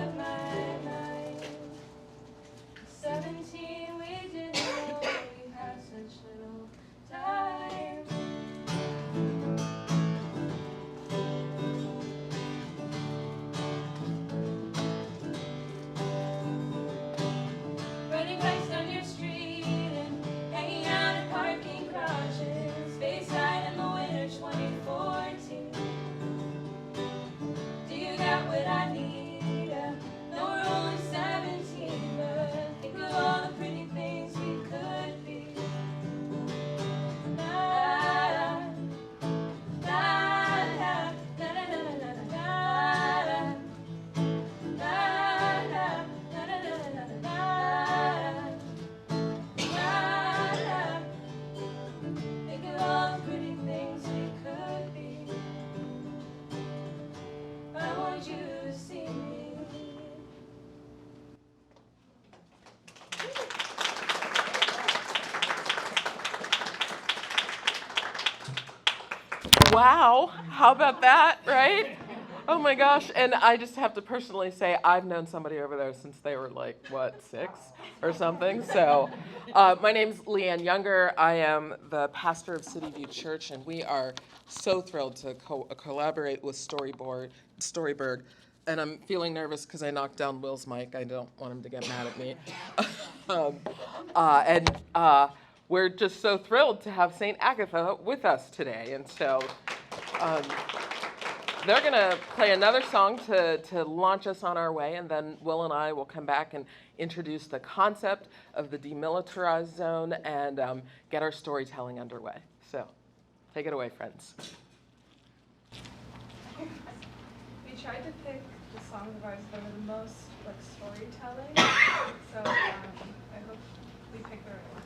of my mind. 17, we didn't know we had such little time. Riding bikes down your street and hanging out in parking garages. Bayside in the winter 2014. Do you got what I need? No, we're only 17, but think of all the pretty things we could be. La, la, la, la, la, la, la, la, la, la. Think of all the pretty things we could be. I want you to see me. Wow, how about that, right? Oh my gosh, and I just have to personally say I've known somebody over there since they were like, what, 6 or something? So my name's Leanne Younger. I am the pastor of City View Church, and we are so thrilled to collaborate with Storybird. And I'm feeling nervous because I knocked down Will's mic. I don't want him to get mad at me. We're just so thrilled to have St. Agatha with us today. And so they're going to play another song to launch us on our way, and then Will and I will come back and introduce the concept of the Demilitarized Zone and get our storytelling underway. So take it away, friends. We tried to pick the songs of ours that are the most like storytelling, so I hope we pick the right ones.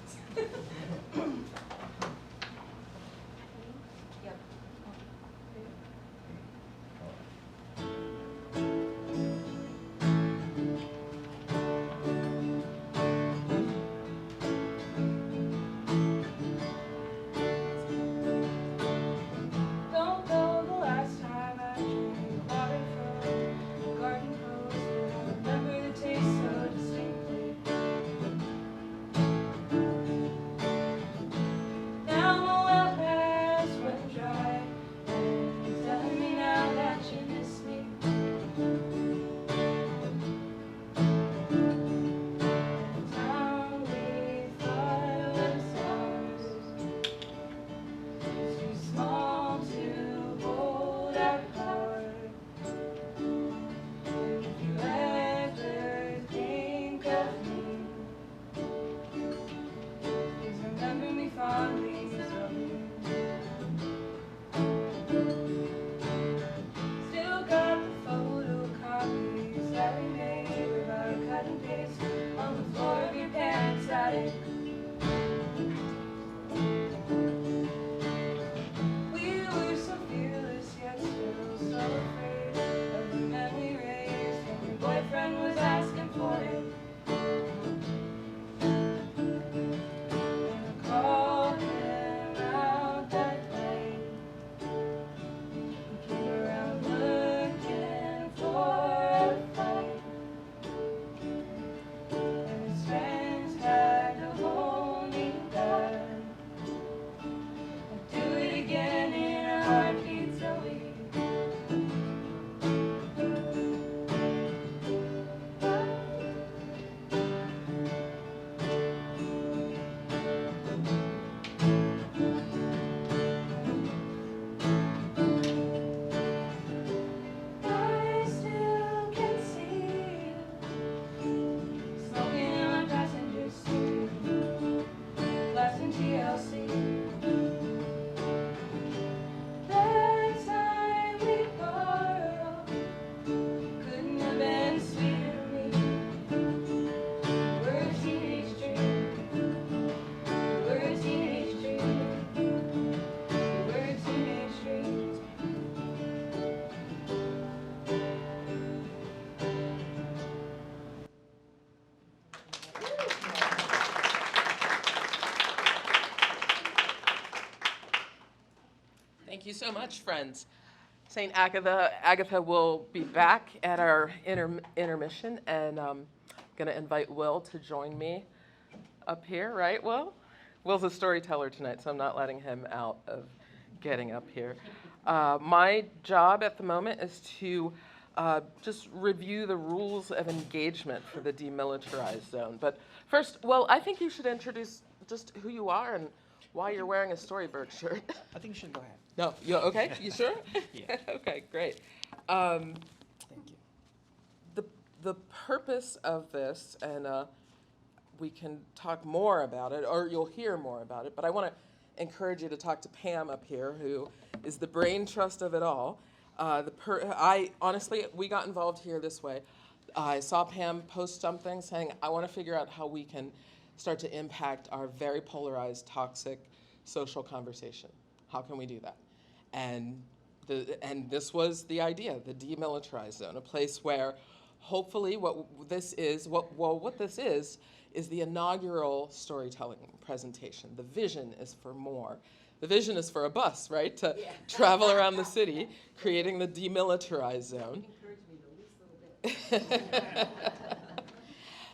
Yep. Don't know the last time I drank water from a garden hose, but I remember the taste so distinctly. Now my well has run dry, and it's telling me now that you miss me. The town we thought was ours is too small to hold our power. If you ever think of me, please remember me fondly. Still got the photocopies that we made without a cut and paste on the floor of your parents' attic. We were so fearless yet still so afraid of the men we raised when your boyfriend was asking for it. And I called him out that night. He came around looking for a fight, and his friends had to hold me back. I'd do it again in a heartbeat, Zoe. I still can see you smoking in my passenger seat, blasting TLC. That time we borrowed couldn't have been sweeter to me. We're a teenage dream. We're a teenage dream. We're a teenage dream. Thank you so much, friends. St. Agatha will be back at our intermission, and I'm going to invite Will to join me up here, right, Will? Will's a storyteller tonight, so I'm not letting him out of getting up here. My job at the moment is to just review the rules of engagement for the Demilitarized Zone. But first, Will, I think you should introduce just who you are and why you're wearing a Storyberg shirt. I think you should go ahead. No, you okay? You sure? Yeah. Okay, great. Thank you. The purpose of this, and we can talk more about it, or you'll hear more about it, but I want to encourage you to talk to Pam up here, who is the brain trust of it all. Honestly, we got involved here this way. I saw Pam post something saying, I want to figure out how we can start to impact our very polarized, toxic social conversation. How can we do that? And this was the idea, the Demilitarized Zone, a place where hopefully what this is the inaugural storytelling presentation. The vision is for more. The vision is for a bus, right, to travel around the city, creating the Demilitarized Zone.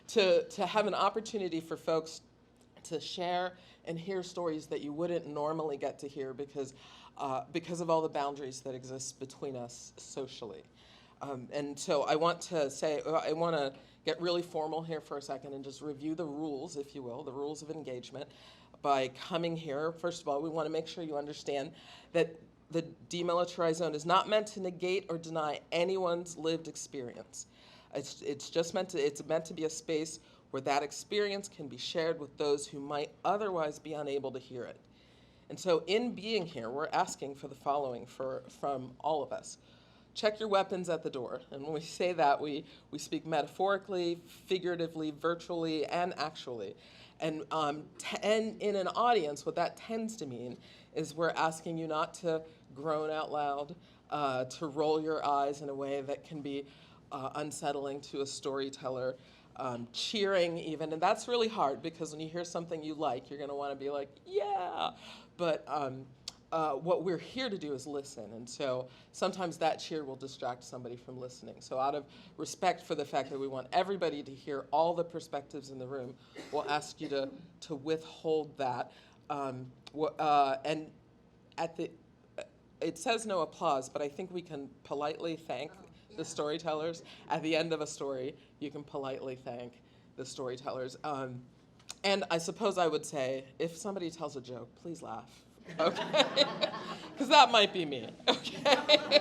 To have an opportunity for folks to share and hear stories that you wouldn't normally get to hear because of all the boundaries that exist between us socially. And so I want to get really formal here for a second and just review the rules, if you will, the rules of engagement. By coming here, first of all, we want to make sure you understand that the Demilitarized Zone is not meant to negate or deny anyone's lived experience. It's meant to be a space where that experience can be shared with those who might otherwise be unable to hear it. And so in being here, we're asking for the following from all of us. Check your weapons at the door. And when we say that, we speak metaphorically, figuratively, virtually, and actually. And in an audience, what that tends to mean is we're asking you not to groan out loud, to roll your eyes in a way that can be unsettling to a storyteller, cheering even. And that's really hard because when you hear something you like, you're going to want to be like, yeah. But what we're here to do is listen. And so sometimes that cheer will distract somebody from listening. So out of respect for the fact that we want everybody to hear all the perspectives in the room, we'll ask you to withhold that. And it says no applause, but I think we can politely thank the storytellers. At the end of a story, you can politely thank the storytellers. And I suppose I would say, if somebody tells a joke, please laugh. Okay? Because that might be me. Okay?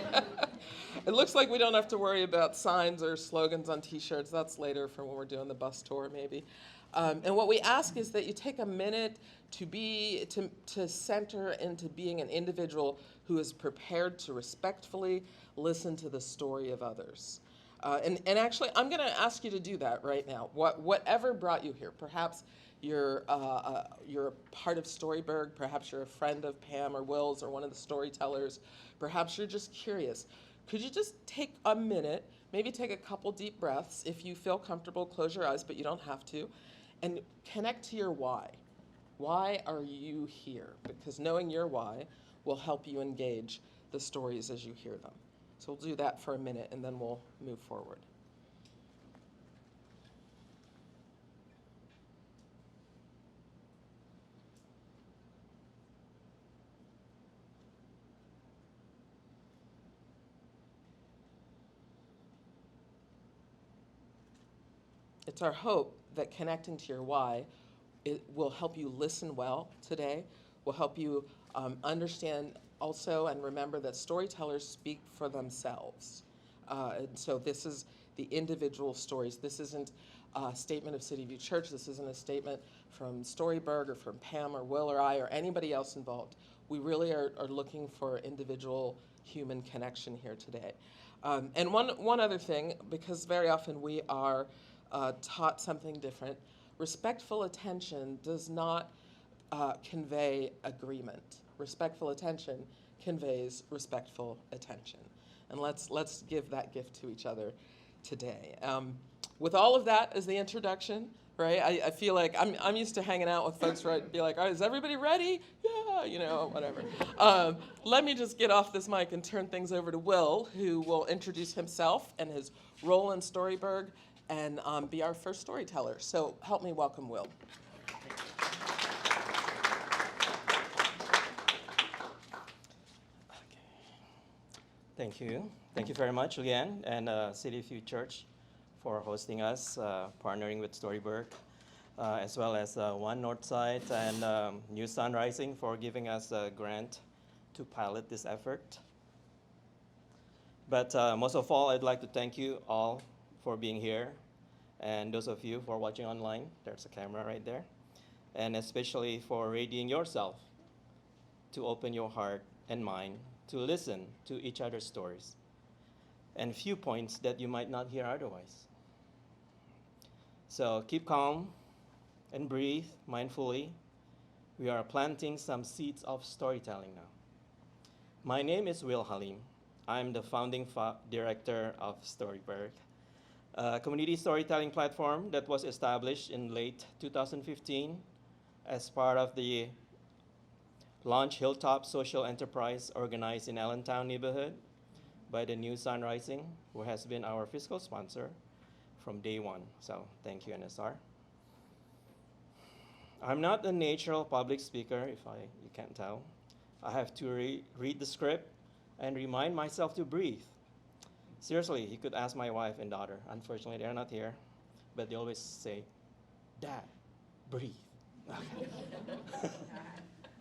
It looks like we don't have to worry about signs or slogans on T-shirts. That's later for when we're doing the bus tour, maybe. And what we ask is that you take a minute to center into being an individual who is prepared to respectfully listen to the story of others. And actually, I'm going to ask you to do that right now. Whatever brought you here, perhaps you're a part of Storyberg, perhaps you're a friend of Pam or Will's or one of the storytellers, perhaps you're just curious. Could you just take a minute, maybe take a couple deep breaths? If you feel comfortable, close your eyes, but you don't have to, and connect to your why. Why are you here? Because knowing your why will help you engage the stories as you hear them. So we'll do that for a minute, and then we'll move forward. It's our hope that connecting to your why, it will help you listen well today, will help you understand also and remember that storytellers speak for themselves. And so this is the individual stories. This isn't a statement of City View Church. This isn't a statement from Storyberg or from Pam or Will or I or anybody else involved. We really are looking for individual human connection here today. And one other thing, because very often we are taught something different. Respectful attention does not convey agreement. Respectful attention conveys respectful attention. And let's give that gift to each other today. With all of that as the introduction, right? I feel like I'm used to hanging out with folks, right? Be like, all right, is everybody ready? Yeah. whatever. Let me just get off this mic and turn things over to Will, who will introduce himself and his role in Storyberg and be our first storyteller. So help me welcome Will. Thank you. Thank you very much, Leanne, and City View Church for hosting us, partnering with Storyberg, as well as One Northside and New Sun Rising for giving us a grant to pilot this effort. But most of all, I'd like to thank you all for being here, and those of you for watching online. There's a camera right there. And especially for readying yourself to open your heart and mind to listen to each other's stories and viewpoints that you might not hear otherwise. So keep calm and breathe mindfully. We are planting some seeds of storytelling now. My name is Will Halim. I'm the founding director of Storyberg, a community storytelling platform that was established in late 2015 as part of the Launch Hilltop Social Enterprise organized in Allentown neighborhood by the New Sun Rising, who has been our fiscal sponsor from day one. So thank you, NSR. I'm not a natural public speaker, if you can't tell. I have to read the script and remind myself to breathe. Seriously, you could ask my wife and daughter. Unfortunately, they're not here, but they always say, "Dad, breathe."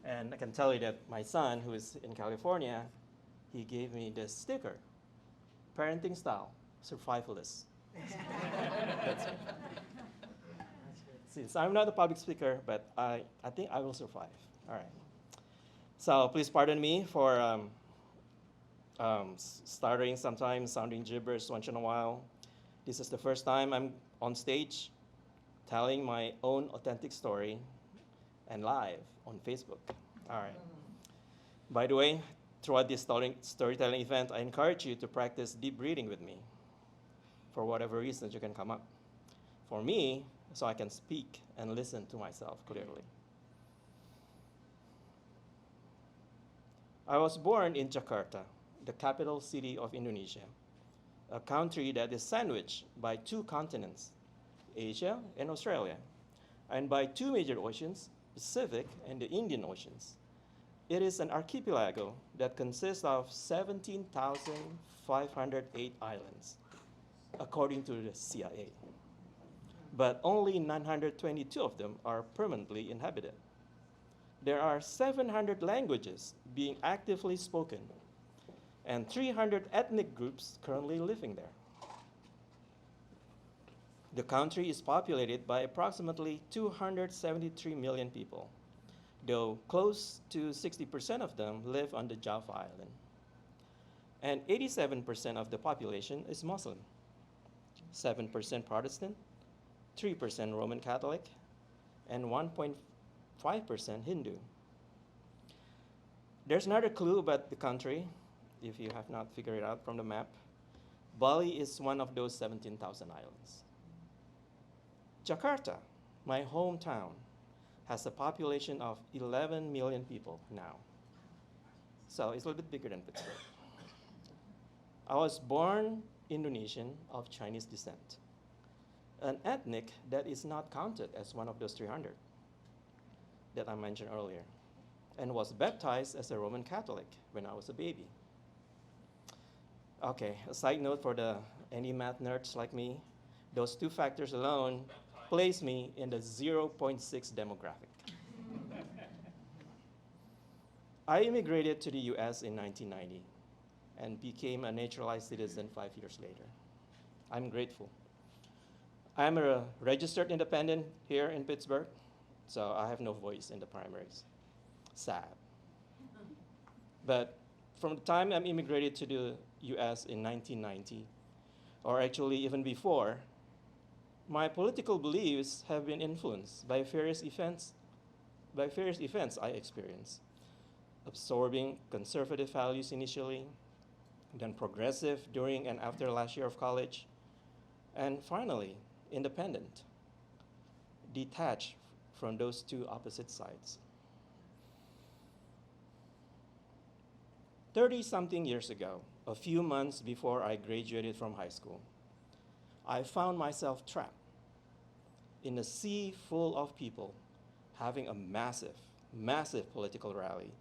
And I can tell you that my son, who is in California, he gave me this sticker, parenting style, survivalist. That's it. Since I'm not a public speaker, but I think I will survive. All right. So please pardon me for stuttering sometimes, sounding gibberish once in a while. This is the first time I'm on stage telling my own authentic story and live on Facebook. All right. By the way, throughout this storytelling event, I encourage you to practice deep breathing with me for whatever reasons you can come up. For me, so I can speak and listen to myself clearly. I was born in Jakarta, the capital city of Indonesia, a country that is sandwiched by two continents, Asia and Australia, and by two major oceans, Pacific and the Indian Oceans. It is an archipelago that consists of 17,508 islands, according to the CIA. But only 922 of them are permanently inhabited. There are 700 languages being actively spoken, and 300 ethnic groups currently living there. The country is populated by approximately 273 million people, though close to 60% of them live on the Java Island. And 87% of the population is Muslim, 7% Protestant, 3% Roman Catholic, and 1.5% Hindu. There's another clue about the country, if you have not figured it out from the map. Bali is one of those 17,000 islands. Jakarta, my hometown, has a population of 11 million people now. So it's a little bit bigger than Pittsburgh. I was born Indonesian of Chinese descent, an ethnic that is not counted as one of those 300 that I mentioned earlier, and was baptized as a Roman Catholic when I was a baby. Okay, a side note for any math nerds like me, those two factors alone place me in the 0.6 demographic. I immigrated to the US in 1990 and became a naturalized citizen 5 years later. I'm grateful. I'm a registered independent here in Pittsburgh, so I have no voice in the primaries. Sad. But from the time I immigrated to the US in 1990, or actually even before, my political beliefs have been influenced by various events I experienced. Absorbing conservative values initially, then progressive during and after last year of college, and finally, independent, detached from those two opposite sides. 30-something years ago, a few months before I graduated from high school, I found myself trapped in a sea full of people having a massive, massive political rally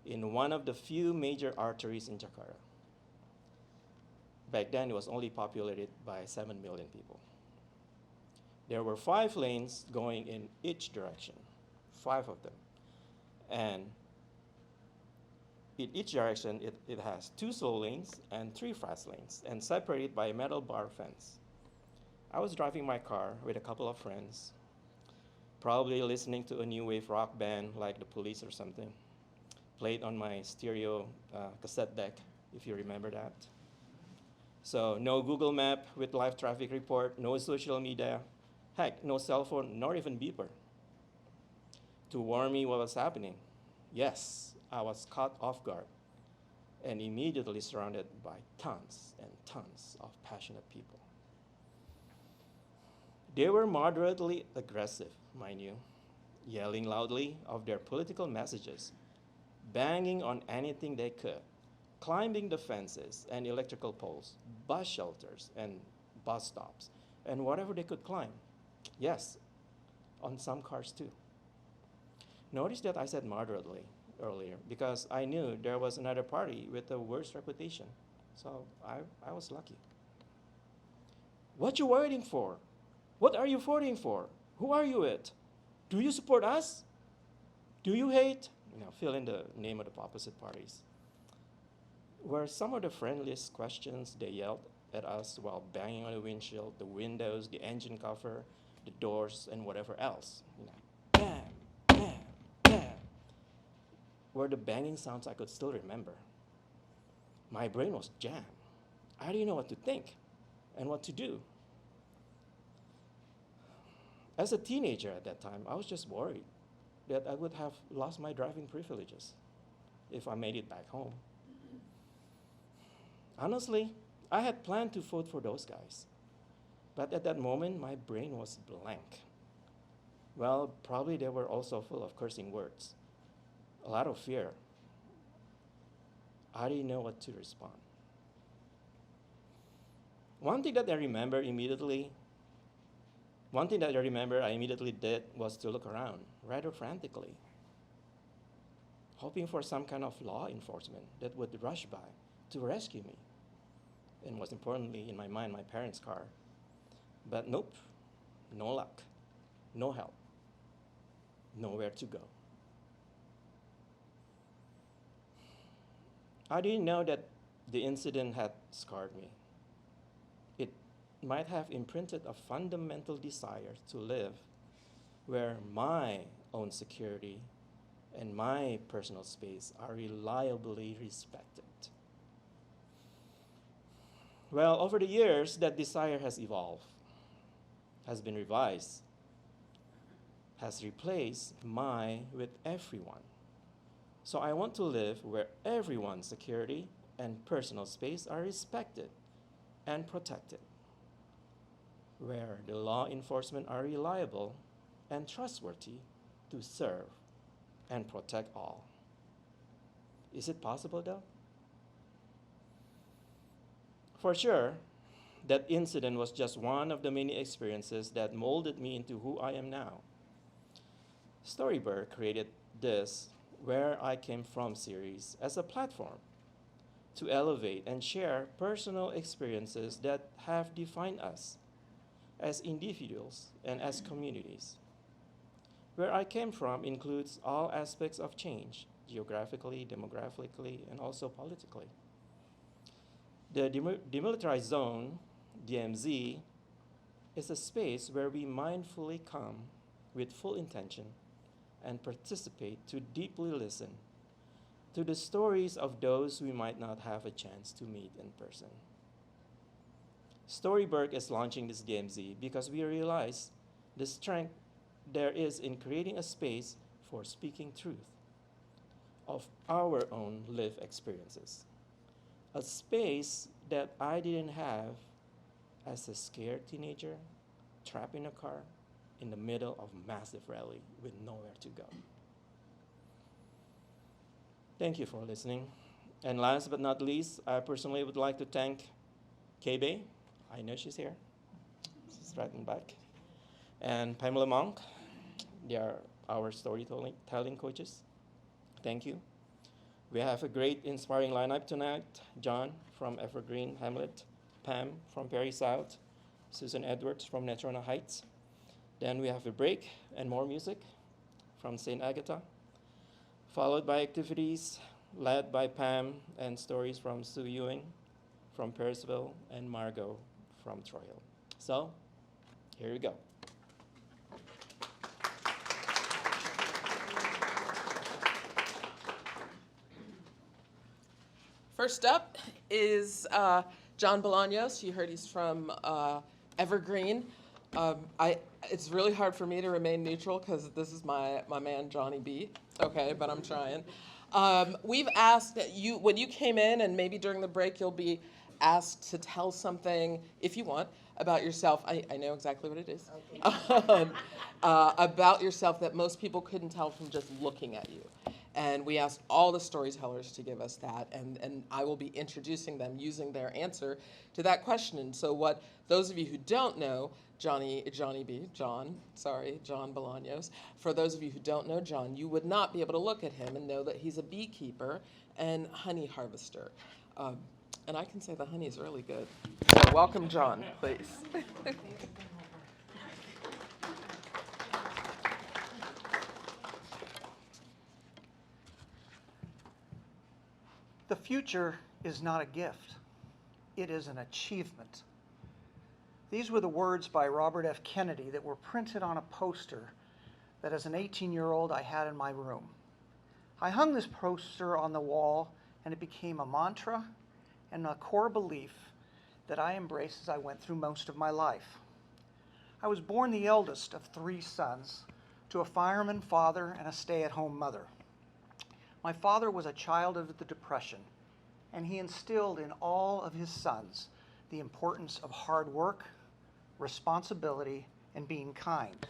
in one of the few major arteries in Jakarta. Back then, it was only populated by 7 million people. There were 5 lanes going in each direction, 5 of them. And in each direction, it has 2 slow lanes and 3 fast lanes, and separated by a metal bar fence. I was driving my car with a couple of friends, probably listening to a new wave rock band like the Police or something, played on my stereo cassette deck, if you remember that. So no Google Map with live traffic report, no social media, heck, no cell phone, nor even beeper to warn me what was happening. Yes, I was caught off guard and immediately surrounded by tons and tons of passionate people. They were moderately aggressive, mind you, yelling loudly of their political messages, banging on anything they could, climbing the fences and electrical poles, bus shelters and bus stops, and whatever they could climb. Yes, on some cars too. Notice that I said moderately earlier because I knew there was another party with a worse reputation. So I was lucky. What you waiting for? What are you voting for? Who are you with? Do you support us? Do you hate? Fill in the name of the opposite parties. Were some of the friendliest questions they yelled at us while banging on the windshield, the windows, the engine cover, the doors, and whatever else. Bam, bam, bam. Were the banging sounds I could still remember. My brain was jammed. I didn't know what to think and what to do. As a teenager at that time, I was just worried that I would have lost my driving privileges if I made it back home. Honestly, I had planned to vote for those guys. But at that moment, my brain was blank. Well, probably they were also full of cursing words, a lot of fear. I didn't know what to respond. One thing that I remember I immediately did was to look around, rather frantically, hoping for some kind of law enforcement that would rush by to rescue me. And most importantly, in my mind, my parents' car. But nope, no luck, no help, nowhere to go. I didn't know that the incident had scarred me. It might have imprinted a fundamental desire to live where my own security and my personal space are reliably respected. Well, over the years, that desire has evolved, has been revised, has replaced my with everyone. So I want to live where everyone's security and personal space are respected and protected, where the law enforcement are reliable and trustworthy to serve and protect all. Is it possible though? For sure, that incident was just one of the many experiences that molded me into who I am now. Storyburg created this Where I Came From series as a platform to elevate and share personal experiences that have defined us as individuals and as communities. Where I Came From includes all aspects of change, geographically, demographically, and also politically. The Demilitarized Zone, DMZ, is a space where we mindfully come with full intention and participate to deeply listen to the stories of those we might not have a chance to meet in person. Storyburg is launching this DMZ because we realize the strength there is in creating a space for speaking truth of our own lived experiences. A space that I didn't have as a scared teenager, trapped in a car in the middle of a massive rally with nowhere to go. Thank you for listening. And last but not least, I personally would like to thank KB. I know she's here. She's right in the back. And Pamela Monk. They are our storytelling coaches. Thank you. We have a great, inspiring lineup tonight. John from Evergreen Hamlet, Pam from Perry South, Susan Edwards from Natrona Heights. Then we have a break and more music from St. Agatha, followed by activities led by Pam and stories from Sue Ewing from Parisville and Margot from Troy. So, here we go. First up is John Bolaños. You heard he's from Evergreen. It's really hard for me to remain neutral because this is my man Johnny B. Okay, but I'm trying. We've asked that you, when you came in, and maybe during the break you'll be asked to tell something, if you want, about yourself. I know exactly what it is. Okay. About yourself that most people couldn't tell from just looking at you. And we asked all the storytellers to give us that, and I will be introducing them using their answer to that question. And so what those of you who don't know, John Bolaños, for those of you who don't know John, you would not be able to look at him and know that he's a beekeeper and honey harvester. And I can say the honey is really good. So welcome, John, please. The future is not a gift. It is an achievement. These were the words by Robert F. Kennedy that were printed on a poster that as an 18-year-old I had in my room. I hung this poster on the wall and it became a mantra and a core belief that I embraced as I went through most of my life. I was born the eldest of 3 sons to a fireman father and a stay-at-home mother. My father was a child of the Depression, and he instilled in all of his sons the importance of hard work, responsibility, and being kind.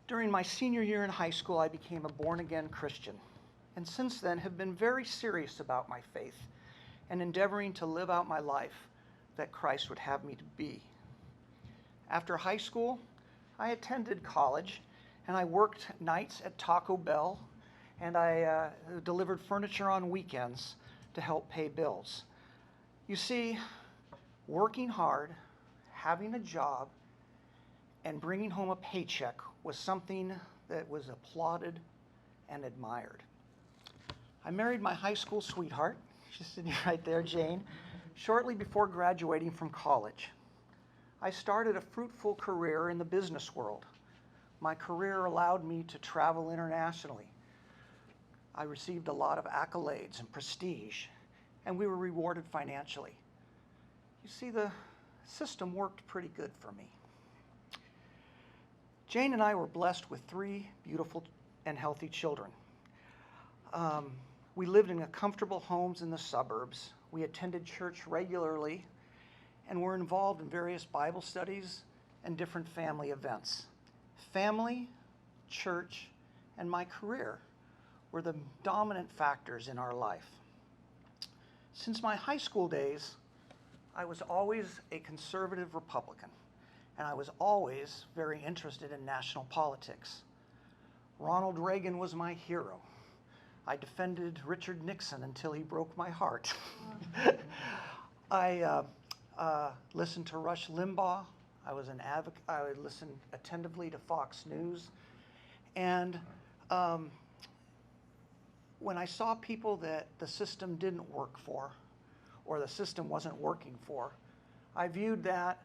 During my senior year in high school, I became a born-again Christian, and since then have been very serious about my faith and endeavoring to live out my life that Christ would have me to be. After high school, I attended college, and I worked nights at Taco Bell, and I delivered furniture on weekends to help pay bills. You see, working hard, having a job, and bringing home a paycheck was something that was applauded and admired. I married my high school sweetheart, she's sitting right there, Jane, shortly before graduating from college. I started a fruitful career in the business world. My career allowed me to travel internationally. I received a lot of accolades and prestige, and we were rewarded financially. You see, the system worked pretty good for me. Jane and I were blessed with 3 beautiful and healthy children. We lived in comfortable homes in the suburbs. We attended church regularly and were involved in various Bible studies and different family events. Family, church, and my career were the dominant factors in our life. Since my high school days, I was always a conservative Republican, and I was always very interested in national politics. Ronald Reagan was my hero. I defended Richard Nixon until he broke my heart. I listened to Rush Limbaugh. I was an advocate. I would listen attentively to Fox News. And when I saw people that the system didn't work for, or the system wasn't working for, I viewed that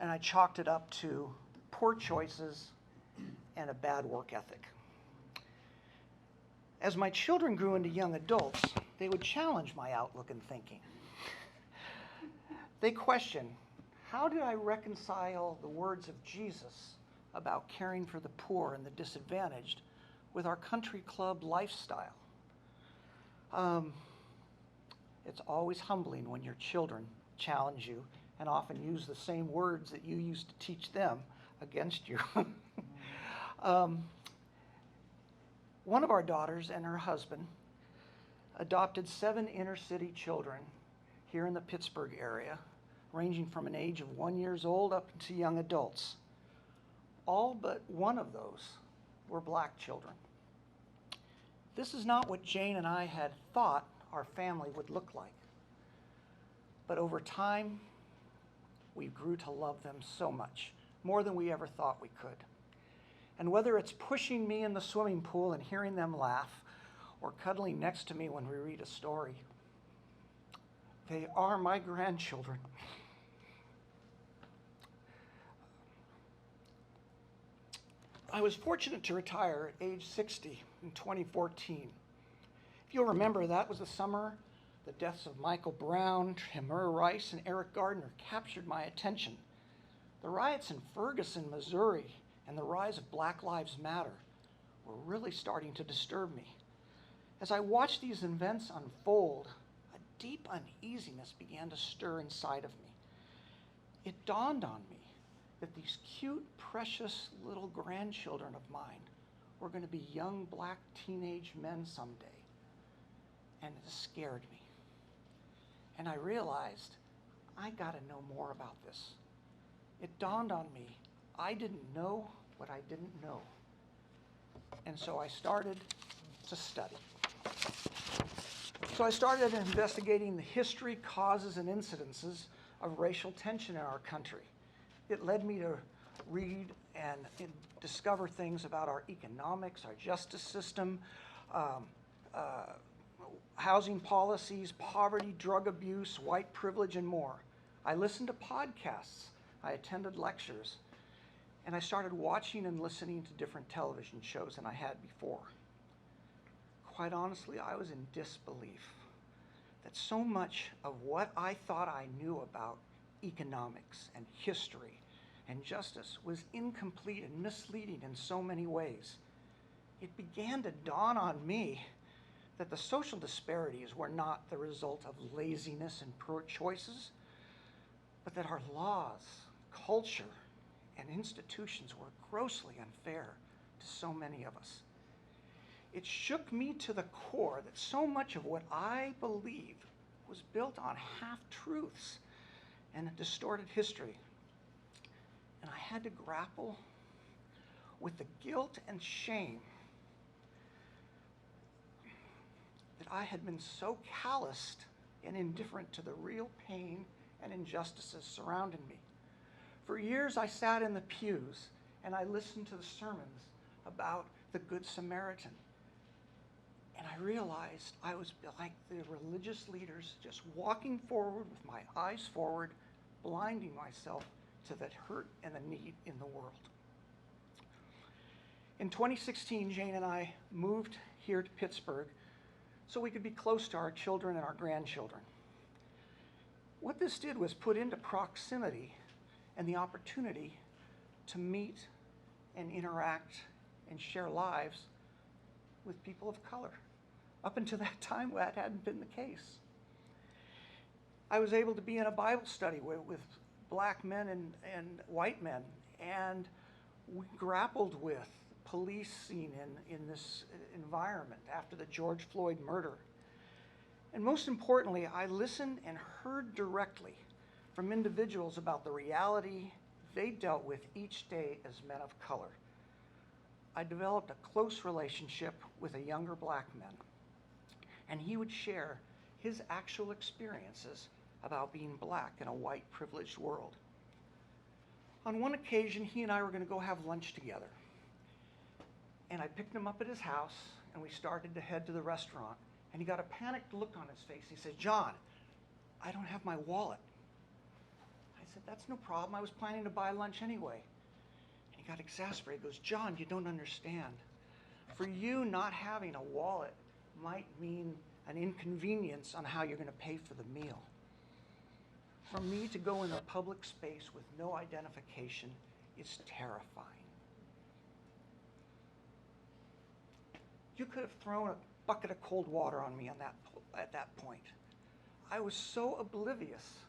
and I chalked it up to poor choices and a bad work ethic. As my children grew into young adults, they would challenge my outlook and thinking. They questioned, how did I reconcile the words of Jesus about caring for the poor and the disadvantaged with our country club lifestyle? It's always humbling when your children challenge you and often use the same words that you used to teach them against you. One of our daughters and her husband adopted 7 inner city children here in the Pittsburgh area, ranging from an age of 1 year old up to young adults. All but one of those were black children. This is not what Jane and I had thought our family would look like. But over time, we grew to love them so much, more than we ever thought we could. And whether it's pushing me in the swimming pool and hearing them laugh, or cuddling next to me when we read a story, they are my grandchildren. I was fortunate to retire at age 60 in 2014. If you'll remember, that was the summer the deaths of Michael Brown, Tamir Rice, and Eric Gardner captured my attention. The riots in Ferguson, Missouri, and the rise of Black Lives Matter were really starting to disturb me. As I watched these events unfold, a deep uneasiness began to stir inside of me. It dawned on me that these cute, precious little grandchildren of mine were going to be young black teenage men someday. And it scared me. And I realized I got to know more about this. It dawned on me I didn't know what I didn't know. And so I started to study. So I started investigating the history, causes, and incidences of racial tension in our country. It led me to read and discover things about our economics, our justice system, housing policies, poverty, drug abuse, white privilege, and more. I listened to podcasts, I attended lectures, and I started watching and listening to different television shows than I had before. Quite honestly, I was in disbelief that so much of what I thought I knew about economics and history and justice was incomplete and misleading in so many ways. It began to dawn on me that the social disparities were not the result of laziness and poor choices, but that our laws, culture, and institutions were grossly unfair to so many of us. It shook me to the core that so much of what I believed was built on half-truths and a distorted history. And I had to grapple with the guilt and shame that I had been so calloused and indifferent to the real pain and injustices surrounding me. For years I sat in the pews and I listened to the sermons about the Good Samaritan. And I realized I was like the religious leaders, just walking forward with my eyes forward, blinding myself to the hurt and the need in the world. In 2016, Jane and I moved here to Pittsburgh so we could be close to our children and our grandchildren. What this did was put into proximity and the opportunity to meet and interact and share lives with people of color. Up until that time, that hadn't been the case. I was able to be in a Bible study with black men and white men, and we grappled with policing in this environment after the George Floyd murder. And most importantly, I listened and heard directly from individuals about the reality they dealt with each day as men of color. I developed a close relationship with a younger black man, and he would share his actual experiences about being black in a white privileged world. On one occasion, he and I were going to go have lunch together. And I picked him up at his house, and we started to head to the restaurant. And he got a panicked look on his face. He said, "John, I don't have my wallet." I said, "That's no problem. I was planning to buy lunch anyway." And he got exasperated. He goes, "John, you don't understand. For you, not having a wallet might mean an inconvenience on how you're going to pay for the meal. For me to go in a public space with no identification is terrifying. You could have thrown a bucket of cold water on me at that point. I was so oblivious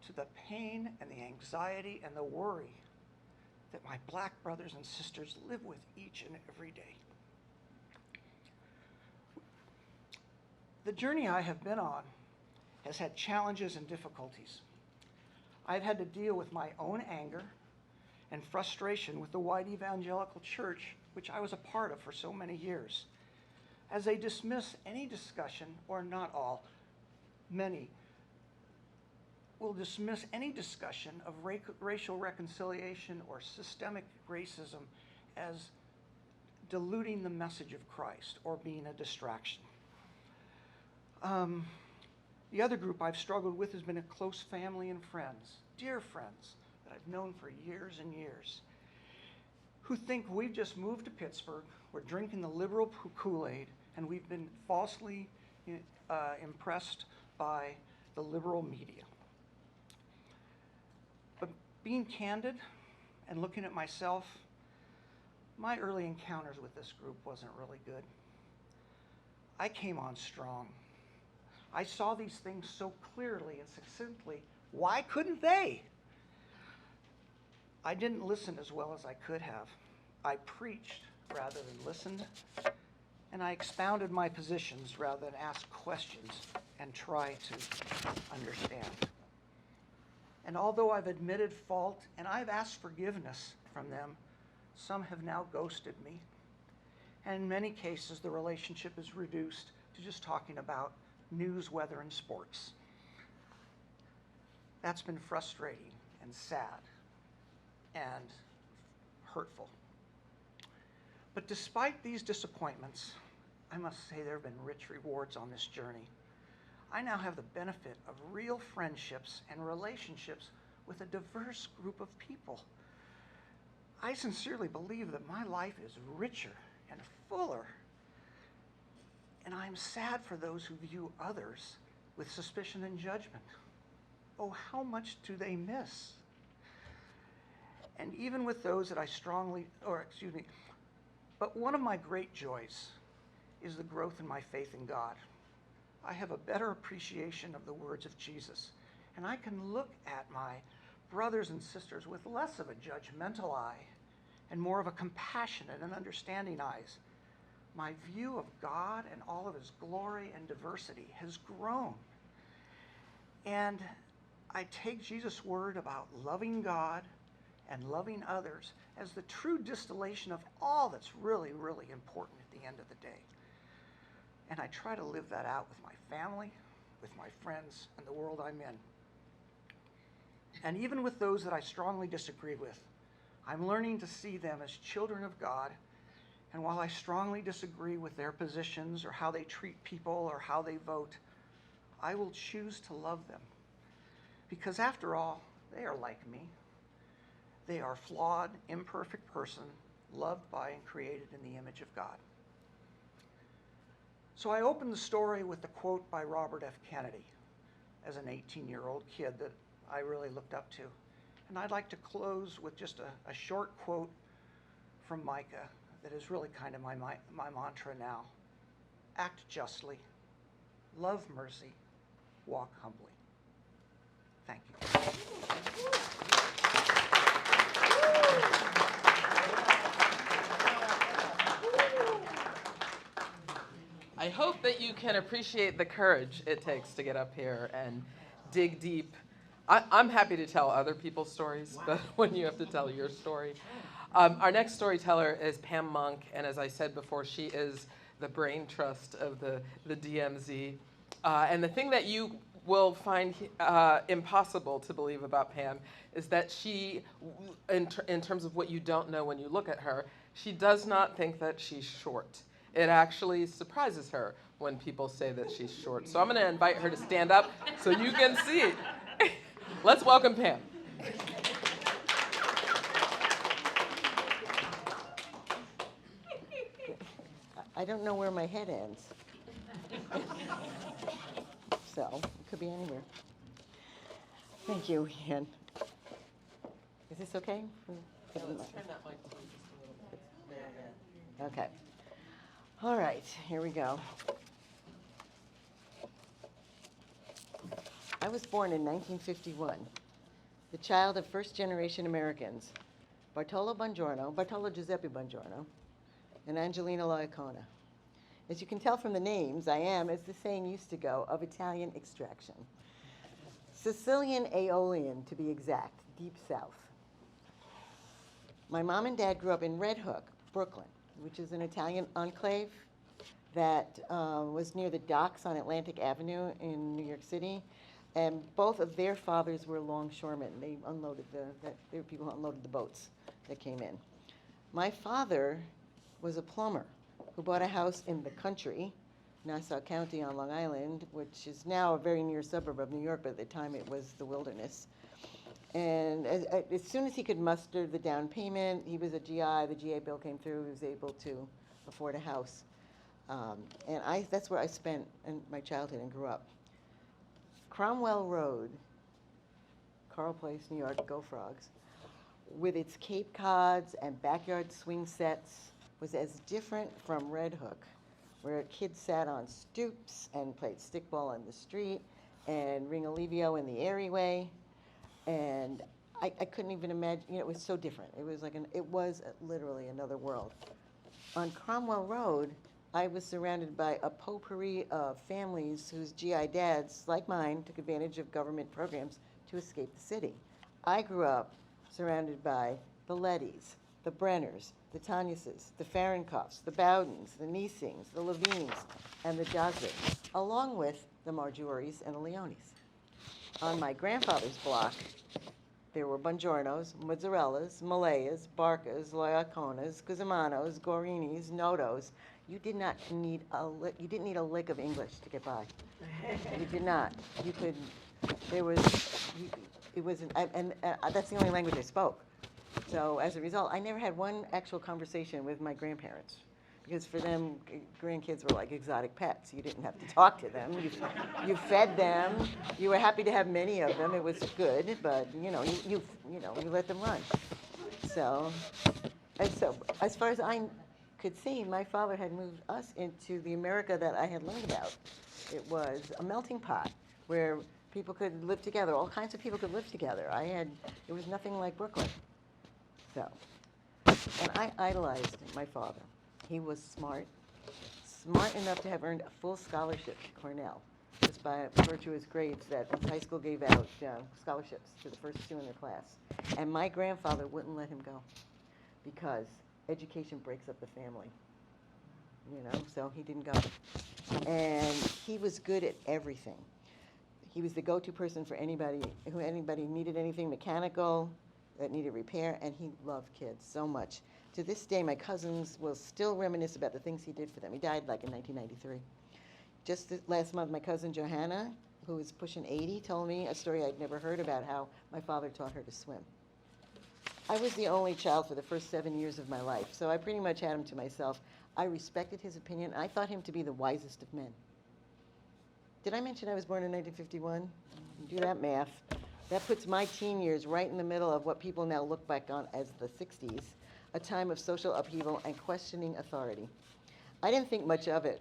to the pain and the anxiety and the worry that my black brothers and sisters live with each and every day. The journey I have been on has had challenges and difficulties. I've had to deal with my own anger and frustration with the white evangelical church, which I was a part of for so many years, as they dismiss any discussion, or not all, many, will dismiss any discussion of racial reconciliation or systemic racism as diluting the message of Christ or being a distraction. The other group I've struggled with has been a close family and friends, dear friends that I've known for years and years, who think we've just moved to Pittsburgh, we're drinking the liberal Kool-Aid, and we've been falsely impressed by the liberal media. But being candid and looking at myself, my early encounters with this group wasn't really good. I came on strong. I saw these things so clearly and succinctly. Why couldn't they? I didn't listen as well as I could have. I preached rather than listened, and I expounded my positions rather than ask questions and try to understand. And although I've admitted fault and I've asked forgiveness from them, some have now ghosted me. And in many cases, the relationship is reduced to just talking about news, weather, and sports. That's been frustrating and sad and hurtful. But despite these disappointments, I must say there have been rich rewards on this journey. I now have the benefit of real friendships and relationships with a diverse group of people. I sincerely believe that my life is richer and fuller. And I am sad for those who view others with suspicion and judgment. Oh, how much do they miss? And even with those that but one of my great joys is the growth in my faith in God. I have a better appreciation of the words of Jesus, and I can look at my brothers and sisters with less of a judgmental eye and more of a compassionate and understanding eyes. My view of God and all of his glory and diversity has grown. And I take Jesus' word about loving God and loving others as the true distillation of all that's really, really important at the end of the day. And I try to live that out with my family, with my friends, and the world I'm in. And even with those that I strongly disagree with, I'm learning to see them as children of God. And while I strongly disagree with their positions or how they treat people or how they vote, I will choose to love them. Because after all, they are like me. They are a flawed, imperfect person, loved by and created in the image of God. So I opened the story with the quote by Robert F. Kennedy as an 18-year-old kid that I really looked up to. And I'd like to close with just a short quote from Micah that is really kind of my mantra now. Act justly, love mercy, walk humbly. Thank you. I hope that you can appreciate the courage it takes to get up here and dig deep. I'm happy to tell other people's stories, but when you have to tell your story. Our next storyteller is Pam Monk, and as I said before, she is the brain trust of the DMZ. And the thing that you will find impossible to believe about Pam is that she, in terms of what you don't know when you look at her, she does not think that she's short. It actually surprises her when people say that she's short. So I'm going to invite her to stand up so you can see it. Let's welcome Pam. I don't know where my head ends. So, it could be anywhere. Thank you, Ian. Is this okay? Let's turn that mic to just a little bit. There. Okay. All right, here we go. I was born in 1951, the child of first-generation Americans, Bartolo Giuseppe Bongiorno, and Angelina Loiacona, As you can tell from the names, I am, as the saying used to go, of Italian extraction. Sicilian Aeolian, to be exact, deep south. My mom and dad grew up in Red Hook, Brooklyn, which is an Italian enclave that was near the docks on Atlantic Avenue in New York City. And both of their fathers were longshoremen. They were people who unloaded the boats that came in. My father was a plumber who bought a house in the country, Nassau County on Long Island, which is now a very near suburb of New York, but at the time it was the wilderness. And as soon as he could muster the down payment, he was a GI, the GA bill came through, he was able to afford a house. And that's where I spent my childhood and grew up. Cromwell Road, Carl Place, New York, go Frogs, with its Cape Cods and backyard swing sets, was as different from Red Hook, where kids sat on stoops and played stickball on the street and Ring Olivio in the Airway. And I couldn't even imagine, it was so different. It was literally another world. On Cromwell Road, I was surrounded by a potpourri of families whose GI dads, like mine, took advantage of government programs to escape the city. I grew up surrounded by the Lettys, the Brenners, the Tanyuses, the Fahrenkoffs, the Bowdens, the Niesings, the Levines, and the Josleys, along with the Marjories and the Leonis. On my grandfather's block, there were Buongiornos, Mozzarellas, Malayas, Barcas, Loyaconas, Cusimanos, Gorinis, Notos. You didn't need a lick of English to get by. You did not. That's the only language I spoke. So as a result, I never had one actual conversation with my grandparents, because for them, grandkids were like exotic pets. You didn't have to talk to them. You fed them. You were happy to have many of them. It was good, but you let them run. So as far as I could see, my father had moved us into the America that I had learned about. It was a melting pot where people could live together. All kinds of people could live together. It was nothing like Brooklyn. So, and I idolized my father. He was smart enough to have earned a full scholarship to Cornell, just by virtue of his grades that high school gave out scholarships to the first two in their class. And my grandfather wouldn't let him go because education breaks up the family, so he didn't go. And he was good at everything. He was the go-to person for anybody needed anything mechanical, that needed repair, and he loved kids so much. To this day, my cousins will still reminisce about the things he did for them. He died in 1993. Just last month, my cousin Johanna, who is pushing 80, told me a story I'd never heard about how my father taught her to swim. I was the only child for the first 7 years of my life, so I pretty much had him to myself. I respected his opinion. I thought him to be the wisest of men. Did I mention I was born in 1951? Do that math. That puts my teen years right in the middle of what people now look back on as the 60s, a time of social upheaval and questioning authority. I didn't think much of it.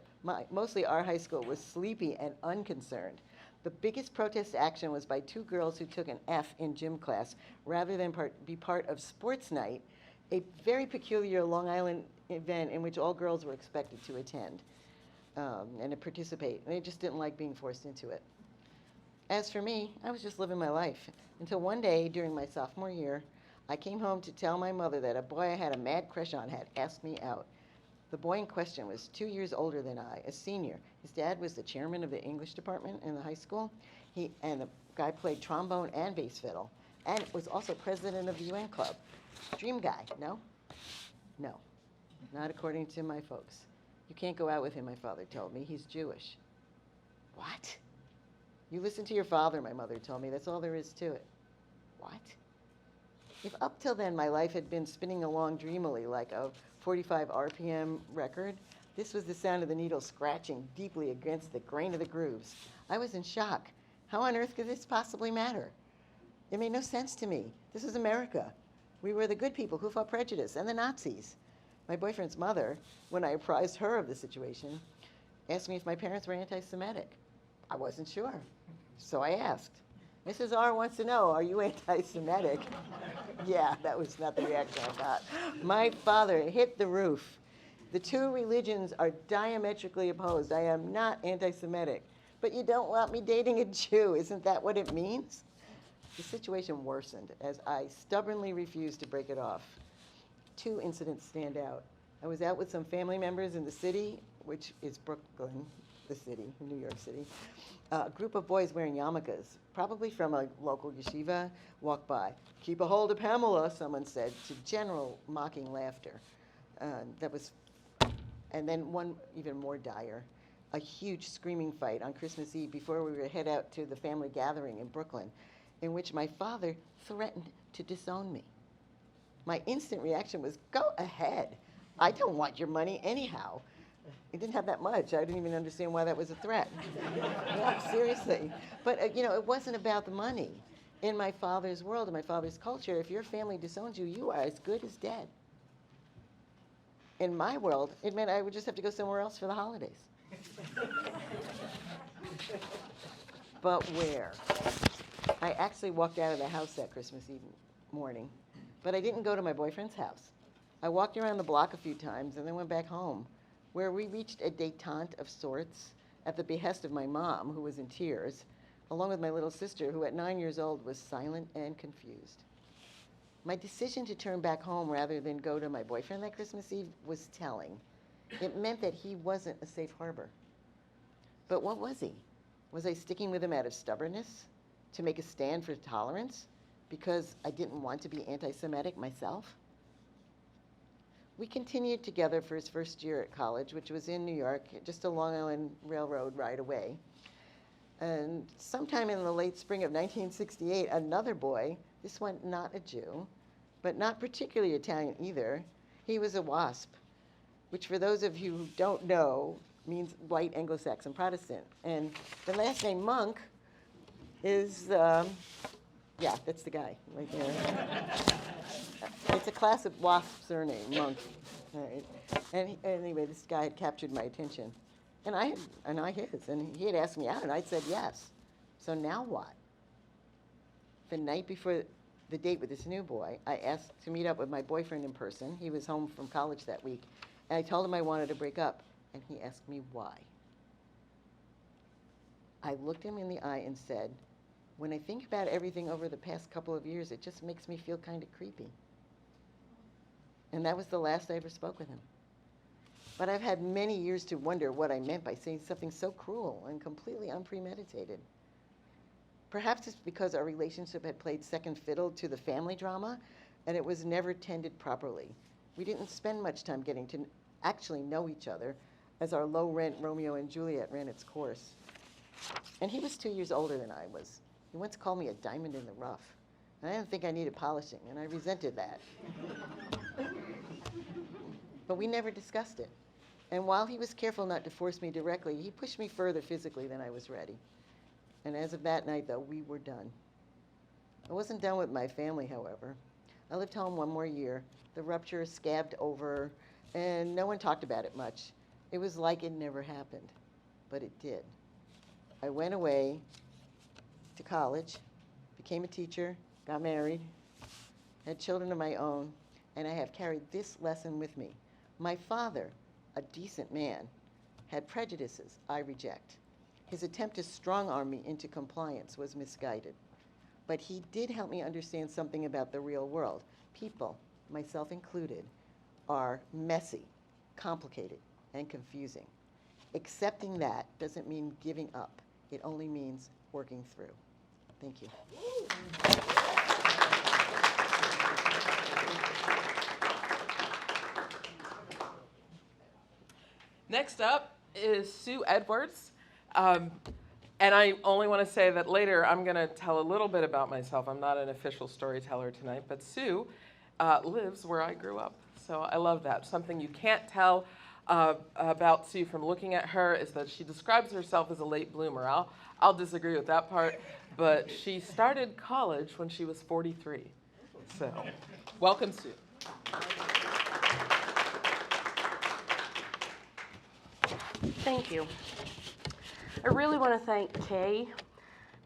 Mostly our high school was sleepy and unconcerned. The biggest protest action was by two girls who took an F in gym class rather than be part of sports night, a very peculiar Long Island event in which all girls were expected to attend and to participate. And they just didn't like being forced into it. As for me, I was just living my life until one day during my sophomore year, I came home to tell my mother that a boy I had a mad crush on had asked me out. The boy in question was 2 years older than I, a senior. His dad was the chairman of the English department in the high school. And the guy played trombone and bass fiddle, and was also president of the UN club. Dream guy, no? No, not according to my folks. You can't go out with him, my father told me. He's Jewish. What? You listen to your father, my mother told me. That's all there is to it. What? If up till then my life had been spinning along dreamily like a 45 RPM record, this was the sound of the needle scratching deeply against the grain of the grooves. I was in shock. How on earth could this possibly matter? It made no sense to me. This was America. We were the good people who fought prejudice and the Nazis. My boyfriend's mother, when I apprised her of the situation, asked me if my parents were anti-Semitic. I wasn't sure, so I asked. Mrs. R wants to know, are you anti-Semitic? Yeah, that was not the reaction I got. My father hit the roof. The two religions are diametrically opposed. I am not anti-Semitic, but you don't want me dating a Jew. Isn't that what it means? The situation worsened as I stubbornly refused to break it off. Two incidents stand out. I was out with some family members in the city, which is Brooklyn, the city, New York City. A group of boys wearing yarmulkes, probably from a local yeshiva, walked by. "Keep a hold of Pamela," someone said, to general mocking laughter. And then one even more dire, a huge screaming fight on Christmas Eve before we were head out to the family gathering in Brooklyn, in which my father threatened to disown me. My instant reaction was, "Go ahead. I don't want your money anyhow." He didn't have that much. I didn't even understand why that was a threat. Yeah, seriously. But, it wasn't about the money. In my father's world, in my father's culture, if your family disowns you, you are as good as dead. In my world, it meant I would just have to go somewhere else for the holidays. But where? I actually walked out of the house that Christmas Eve morning, but I didn't go to my boyfriend's house. I walked around the block a few times and then went back home, where we reached a détente of sorts at the behest of my mom, who was in tears, along with my little sister, who at 9 years old was silent and confused. My decision to turn back home rather than go to my boyfriend that Christmas Eve was telling. It meant that he wasn't a safe harbor. But what was he? Was I sticking with him out of stubbornness, to make a stand for tolerance, because I didn't want to be anti-Semitic myself? We continued together for his first year at college, which was in New York, just a Long Island Railroad ride away. And sometime in the late spring of 1968, another boy, this one not a Jew, but not particularly Italian either, he was a WASP, which for those of you who don't know, means white Anglo-Saxon Protestant. And the last name Monk is, that's the guy right there. It's a class of WASP surname, Monk. Right. And anyway, this guy had captured my attention. And I his. And he had asked me out, and I'd said yes. So now what? The night before the date with this new boy, I asked to meet up with my boyfriend in person. He was home from college that week. And I told him I wanted to break up. And he asked me why. I looked him in the eye and said, "When I think about everything over the past couple of years, it just makes me feel kind of creepy." And that was the last I ever spoke with him. But I've had many years to wonder what I meant by saying something so cruel and completely unpremeditated. Perhaps it's because our relationship had played second fiddle to the family drama, and it was never tended properly. We didn't spend much time getting to actually know each other as our low-rent Romeo and Juliet ran its course. And he was 2 years older than I was. He once called me a diamond in the rough. And I didn't think I needed polishing, and I resented that. But we never discussed it. And while he was careful not to force me directly, he pushed me further physically than I was ready. And as of that night, though, we were done. I wasn't done with my family, however. I lived home one more year. The rupture scabbed over, and no one talked about it much. It was like it never happened, but it did. I went away to college, became a teacher, got married, had children of my own, and I have carried this lesson with me. My father, a decent man, had prejudices I reject. His attempt to strong-arm me into compliance was misguided. But he did help me understand something about the real world. People, myself included, are messy, complicated, and confusing. Accepting that doesn't mean giving up. It only means working through. Thank you. Next up is Sue Edwards. And I only want to say that later I'm going to tell a little bit about myself. I'm not an official storyteller tonight, but Sue lives where I grew up. So I love that. Something you can't tell about Sue from looking at her is that she describes herself as a late bloomer. I'll disagree with that part, but she started college when she was 43. So welcome, Sue. Thank you. I really want to thank Kay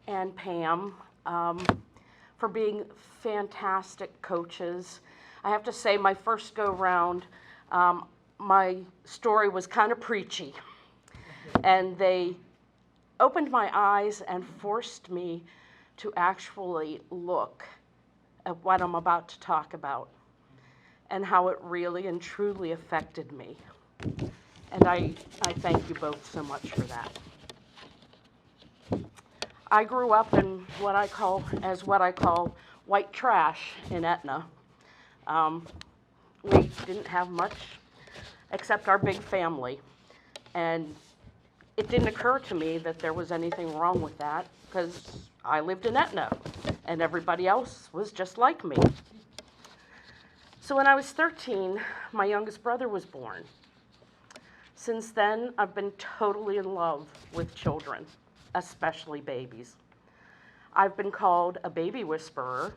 and Pam for being fantastic coaches. I have to say, my first go-round, my story was kind of preachy, and they opened my eyes and forced me to actually look at what I'm about to talk about and how it really and truly affected me. And I thank you both so much for that. I grew up in what I call white trash in Etna. We didn't have much except our big family. And it didn't occur to me that there was anything wrong with that because I lived in Etna and everybody else was just like me. So when I was 13, my youngest brother was born. Since then, I've been totally in love with children, especially babies. I've been called a baby whisperer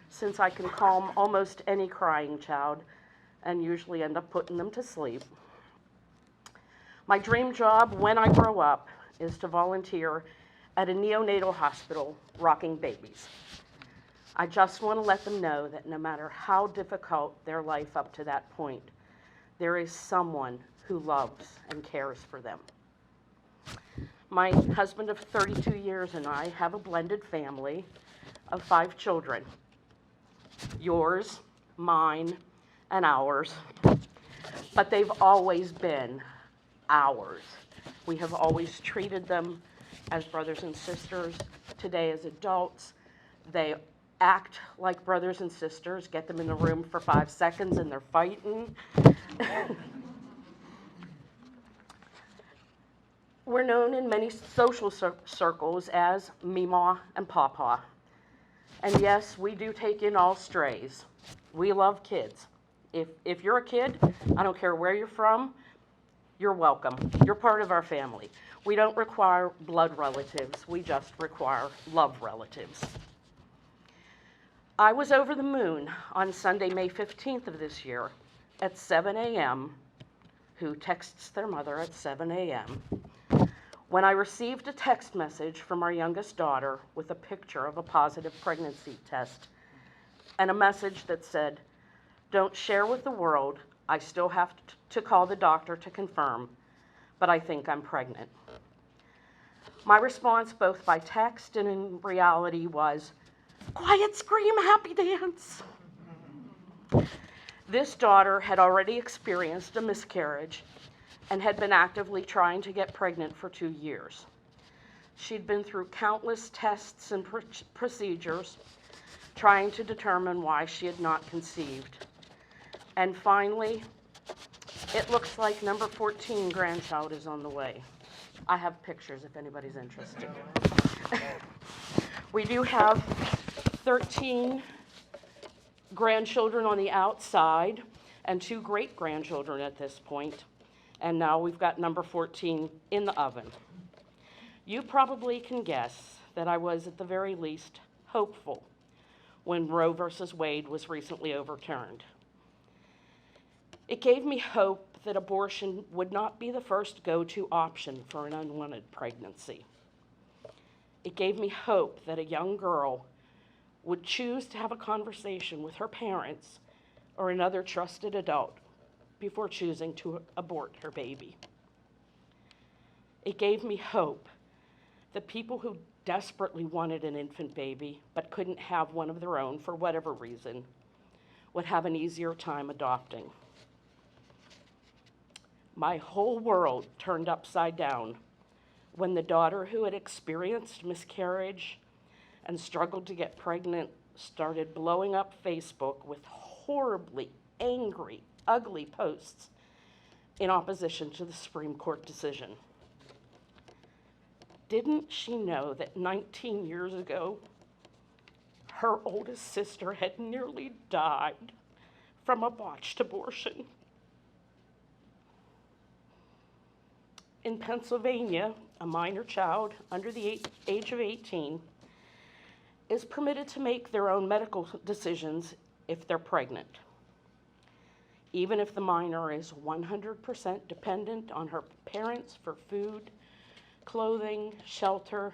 since I can calm almost any crying child and usually end up putting them to sleep. My dream job when I grow up is to volunteer at a neonatal hospital rocking babies. I just want to let them know that no matter how difficult their life up to that point, there is someone who loves and cares for them. My husband of 32 years and I have a blended family of 5 children. Yours, mine, and ours. But they've always been ours. We have always treated them as brothers and sisters. Today, as adults, they act like brothers and sisters. Get them in the room for 5 seconds and they're fighting. We're known in many social circles as Meemaw and Pawpaw. And yes, we do take in all strays. We love kids. If you're a kid, I don't care where you're from, you're welcome. You're part of our family. We don't require blood relatives. We just require love relatives. I was over the moon on Sunday, May 15th of this year at 7 a.m. Who texts their mother at 7 a.m. when I received a text message from our youngest daughter with a picture of a positive pregnancy test and a message that said, "Don't share with the world. I still have to call the doctor to confirm, but I think I'm pregnant." My response, both by text and in reality, was, "Quiet scream, happy dance." This daughter had already experienced a miscarriage and had been actively trying to get pregnant for 2 years. She'd been through countless tests and procedures trying to determine why she had not conceived. And finally, it looks like number 14 grandchild is on the way. I have pictures if anybody's interested. We do have 13 grandchildren on the outside and 2 great-grandchildren at this point. And now we've got number 14 in the oven. You probably can guess that I was at the very least hopeful when Roe versus Wade was recently overturned. It gave me hope that abortion would not be the first go-to option for an unwanted pregnancy. It gave me hope that a young girl would choose to have a conversation with her parents or another trusted adult before choosing to abort her baby. It gave me hope that people who desperately wanted an infant baby but couldn't have one of their own for whatever reason would have an easier time adopting. My whole world turned upside down when the daughter who had experienced miscarriage and struggled to get pregnant started blowing up Facebook with horribly angry, ugly posts in opposition to the Supreme Court decision. Didn't she know that 19 years ago, her oldest sister had nearly died from a botched abortion? In Pennsylvania, a minor child under the age of 18 is permitted to make their own medical decisions if they're pregnant, even if the minor is 100% dependent on her parents for food, clothing, shelter,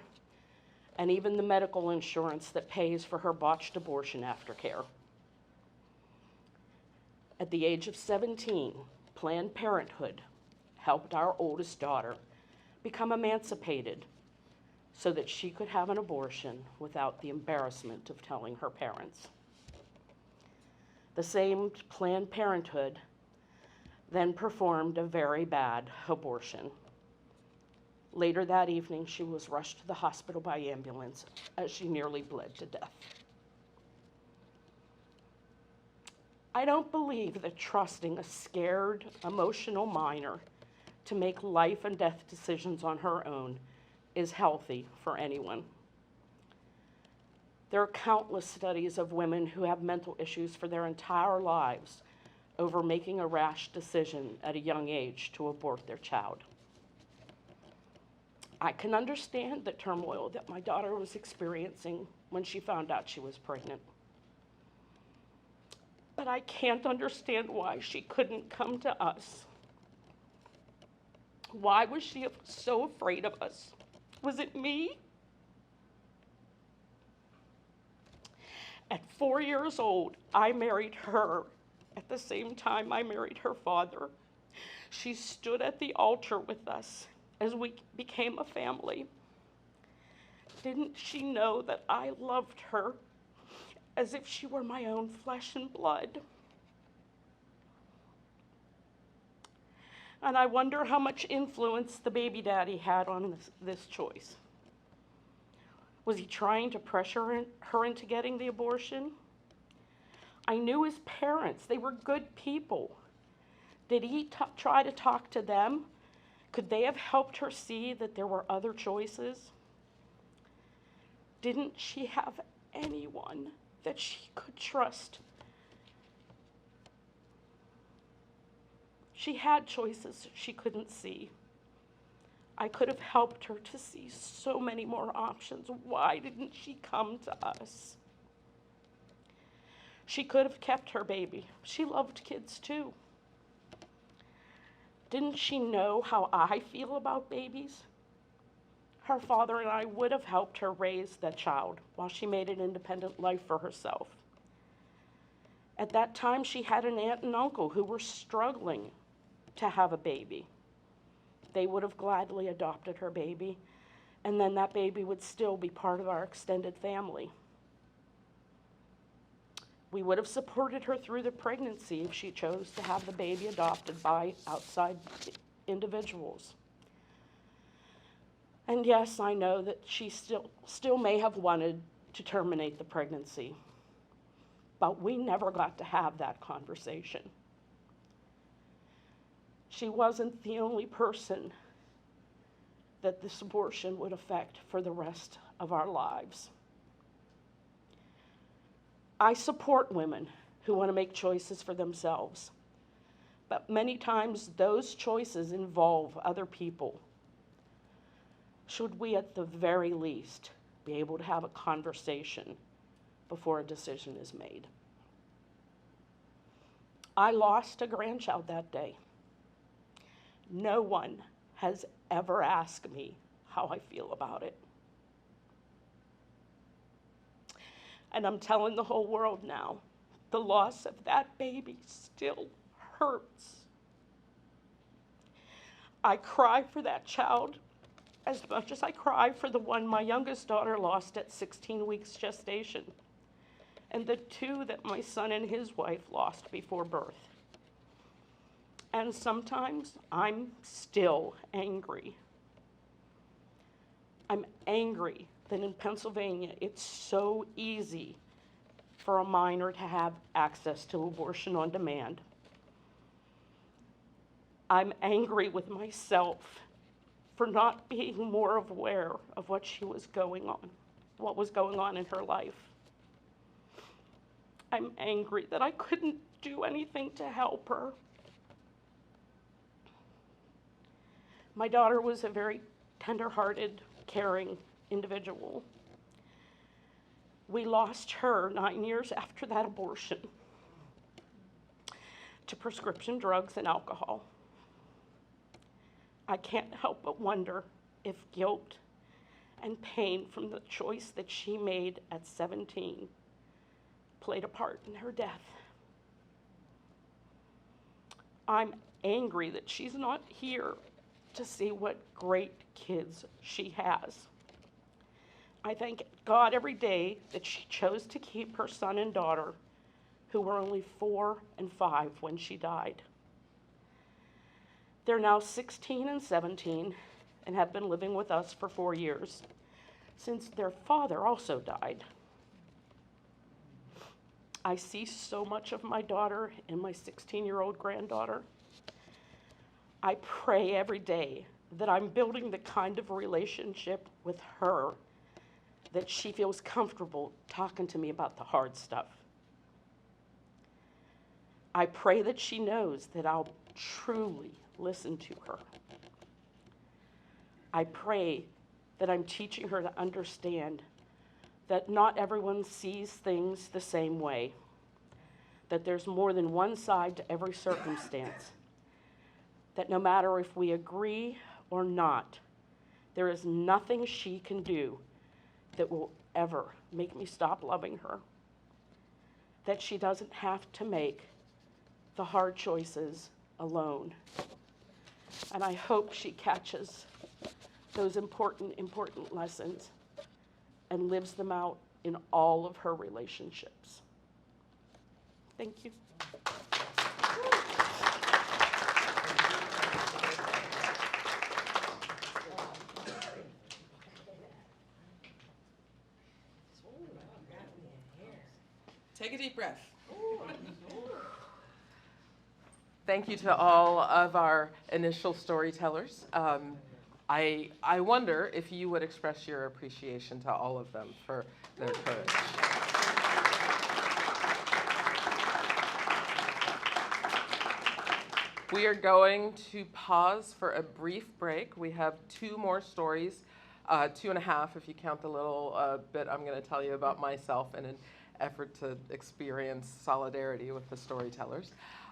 and even the medical insurance that pays for her botched abortion aftercare. At the age of 17, Planned Parenthood helped our oldest daughter become emancipated so that she could have an abortion without the embarrassment of telling her parents. The same Planned Parenthood then performed a very bad abortion. Later that evening, she was rushed to the hospital by ambulance as she nearly bled to death. I don't believe that trusting a scared, emotional minor to make life and death decisions on her own is healthy for anyone. There are countless studies of women who have mental issues for their entire lives over making a rash decision at a young age to abort their child. I can understand the turmoil that my daughter was experiencing when she found out she was pregnant. But I can't understand why she couldn't come to us. Why was she so afraid of us? Was it me? At 4 years old, I married her at the same time I married her father. She stood at the altar with us as we became a family. Didn't she know that I loved her as if she were my own flesh and blood? And I wonder how much influence the baby daddy had on this choice. Was he trying to pressure her into getting the abortion? I knew his parents. They were good people. Did he try to talk to them? Could they have helped her see that there were other choices? Didn't she have anyone that she could trust? She had choices she couldn't see. I could have helped her to see so many more options. Why didn't she come to us? She could have kept her baby. She loved kids too. Didn't she know how I feel about babies? Her father and I would have helped her raise that child while she made an independent life for herself. At that time, she had an aunt and uncle who were struggling to have a baby. They would have gladly adopted her baby, and then that baby would still be part of our extended family. We would have supported her through the pregnancy if she chose to have the baby adopted by outside individuals. And yes, I know that she still may have wanted to terminate the pregnancy, but we never got to have that conversation. She wasn't the only person that this abortion would affect for the rest of our lives. I support women who want to make choices for themselves, but many times those choices involve other people. Should we at the very least be able to have a conversation before a decision is made? I lost a grandchild that day. No one has ever asked me how I feel about it. And I'm telling the whole world now, the loss of that baby still hurts. I cry for that child as much as I cry for the one my youngest daughter lost at 16 weeks gestation, and the two that my son and his wife lost before birth. And sometimes I'm still angry. I'm angry that in Pennsylvania it's so easy for a minor to have access to abortion on demand. I'm angry with myself for not being more aware of what was going on in her life. I'm angry that I couldn't do anything to help her. My daughter was a very tender-hearted, caring individual. We lost her 9 years after that abortion to prescription drugs and alcohol. I can't help but wonder if guilt and pain from the choice that she made at 17 played a part in her death. I'm angry that she's not here to see what great kids she has. I thank God every day that she chose to keep her son and daughter, who were only 4 and 5 when she died. They're now 16 and 17 and have been living with us for 4 years, since their father also died. I see so much of my daughter in my 16-year-old granddaughter. I pray every day that I'm building the kind of relationship with her that she feels comfortable talking to me about the hard stuff. I pray that she knows that I'll truly listen to her. I pray that I'm teaching her to understand that not everyone sees things the same way, that there's more than one side to every circumstance, that no matter if we agree or not, there is nothing she can do that will ever make me stop loving her, that she doesn't have to make the hard choices alone. And I hope she catches those important lessons and lives them out in all of her relationships. Thank you. Take a deep breath. Thank you to all of our initial storytellers. I wonder if you would express your appreciation to all of them for their courage. We are going to pause for a brief break. We have 2 more stories, 2.5 if you count the little bit I'm going to tell you about myself in an effort to experience solidarity with the storytellers.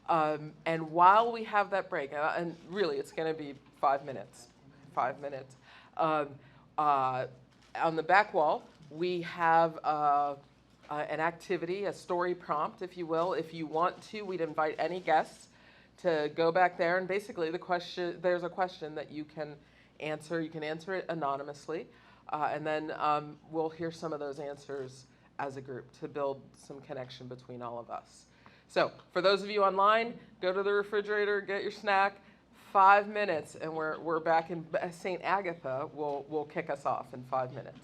And while we have that break, and really it's going to be 5 minutes, 5 minutes, on the back wall we have an activity, a story prompt, if you will. If you want to, we'd invite any guests to go back there, and basically there's a question that you can answer. You can answer it anonymously, and then we'll hear some of those answers as a group to build some connection between all of us. So for those of you online, go to the refrigerator, get your snack. 5 minutes, and we're back in St. Agatha. Will kick us off in 5 minutes.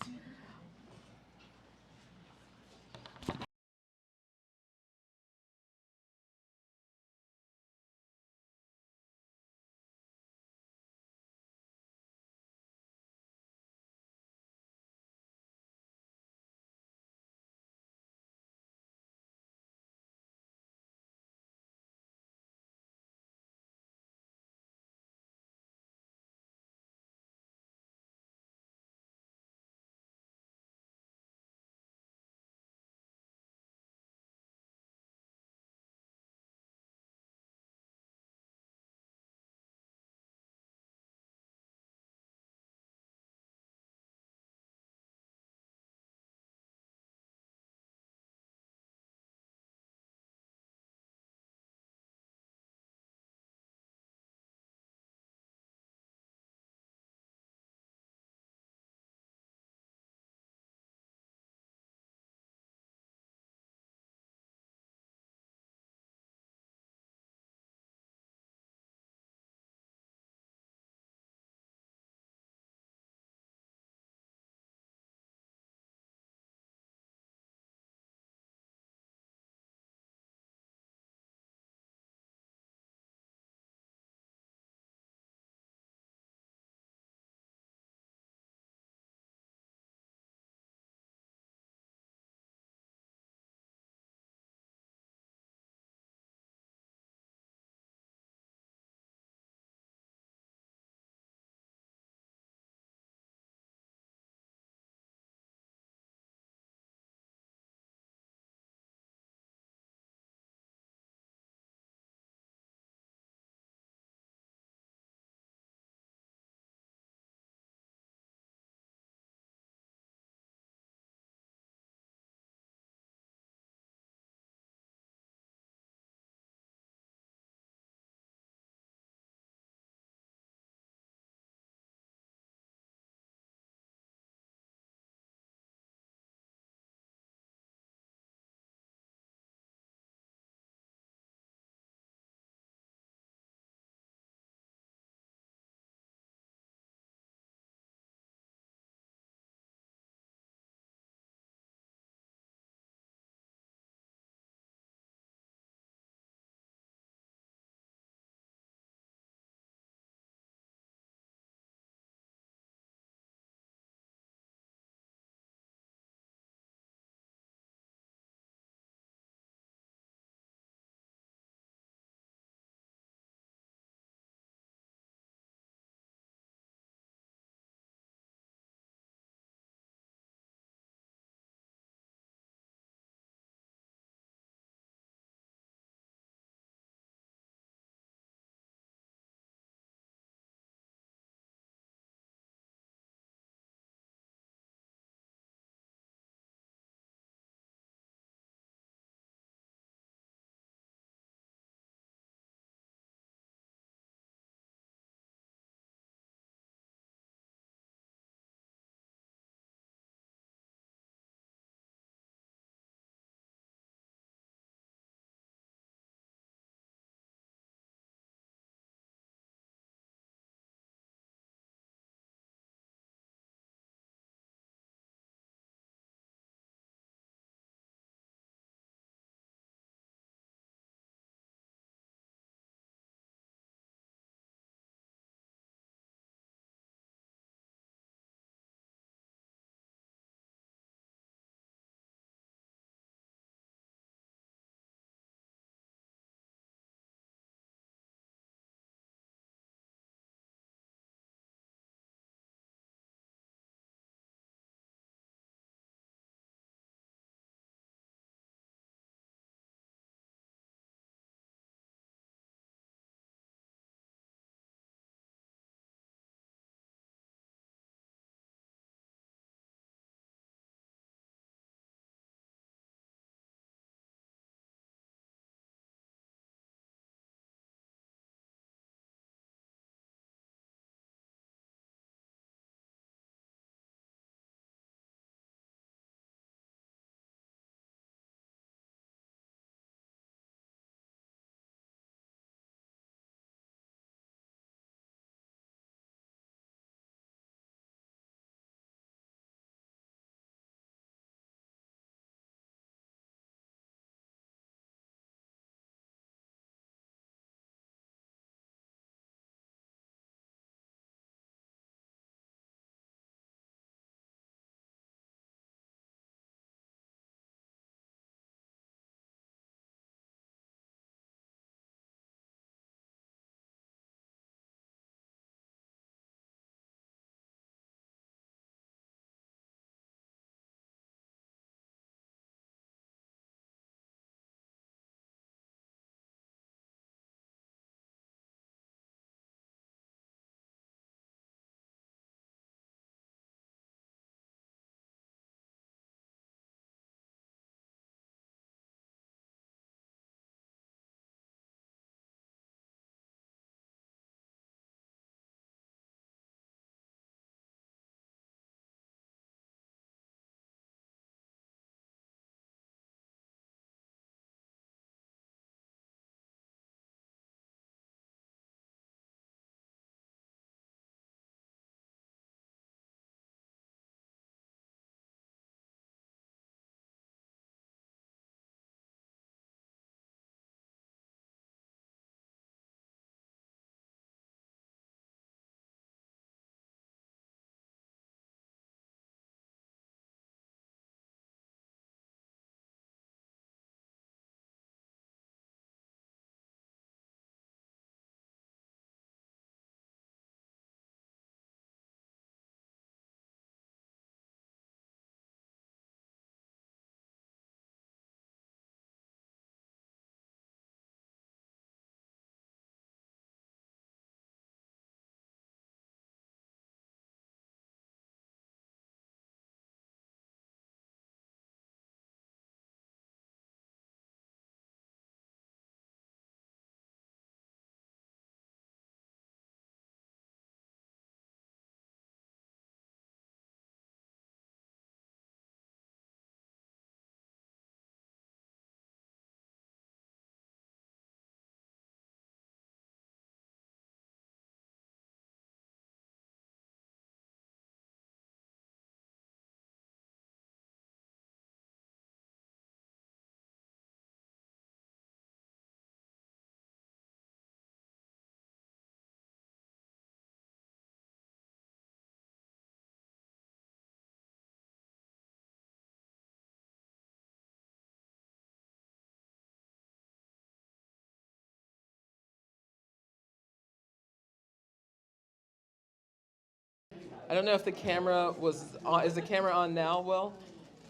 I don't know if the camera was on. Is the camera on now, Will?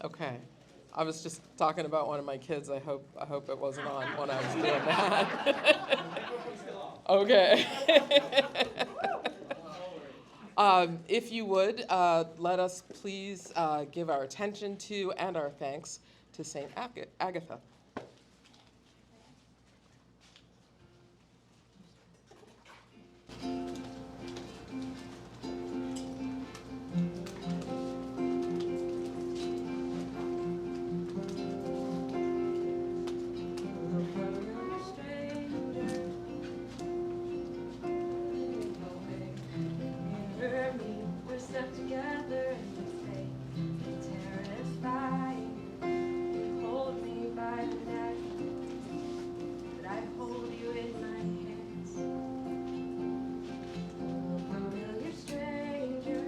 Okay. I was just talking about one of my kids. I hope it wasn't on when I was doing that. Okay. If you would, let us please give our attention to and our thanks to Saint Agatha. We're stuck together in this fate, terrifying. You hold me by the neck, but I hold you in my hands. Oh, familiar stranger,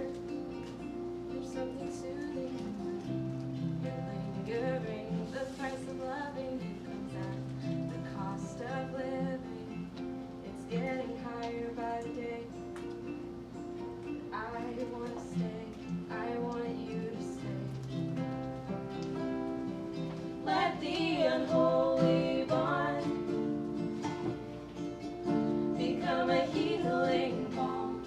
there's something soothing. You're lingering, the price of loving comes at the cost of living. It's getting higher by the day. I want to stay, I want you to stay. Let the unholy bond become a healing balm.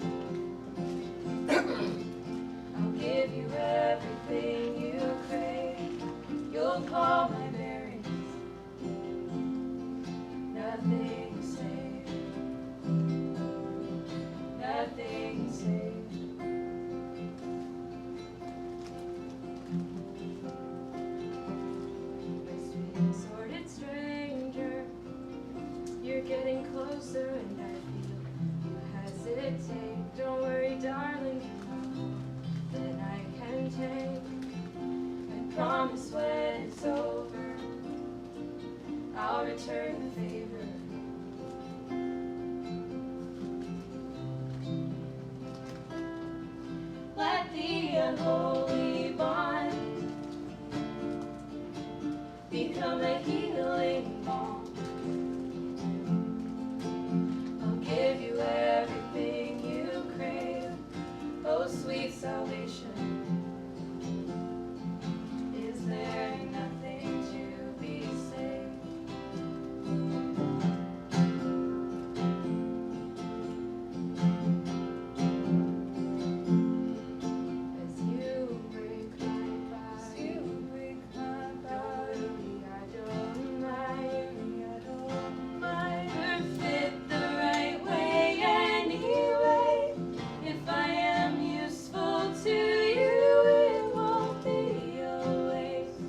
I'll give you everything you crave. You'll call my berries, nothing safe, nothing safe. Sordid stranger, you're getting closer and I feel you hesitate. Don't worry, darling, that I can take. I promise when it's over, I'll return the favor. Let the unholy bond become a healing balm. I'll give you everything you crave. Oh, sweet salvation. Is there nothing to be saved? As you break my body, I don't mind. We're fit the right way anyway. If I am useful to you, it won't be a waste.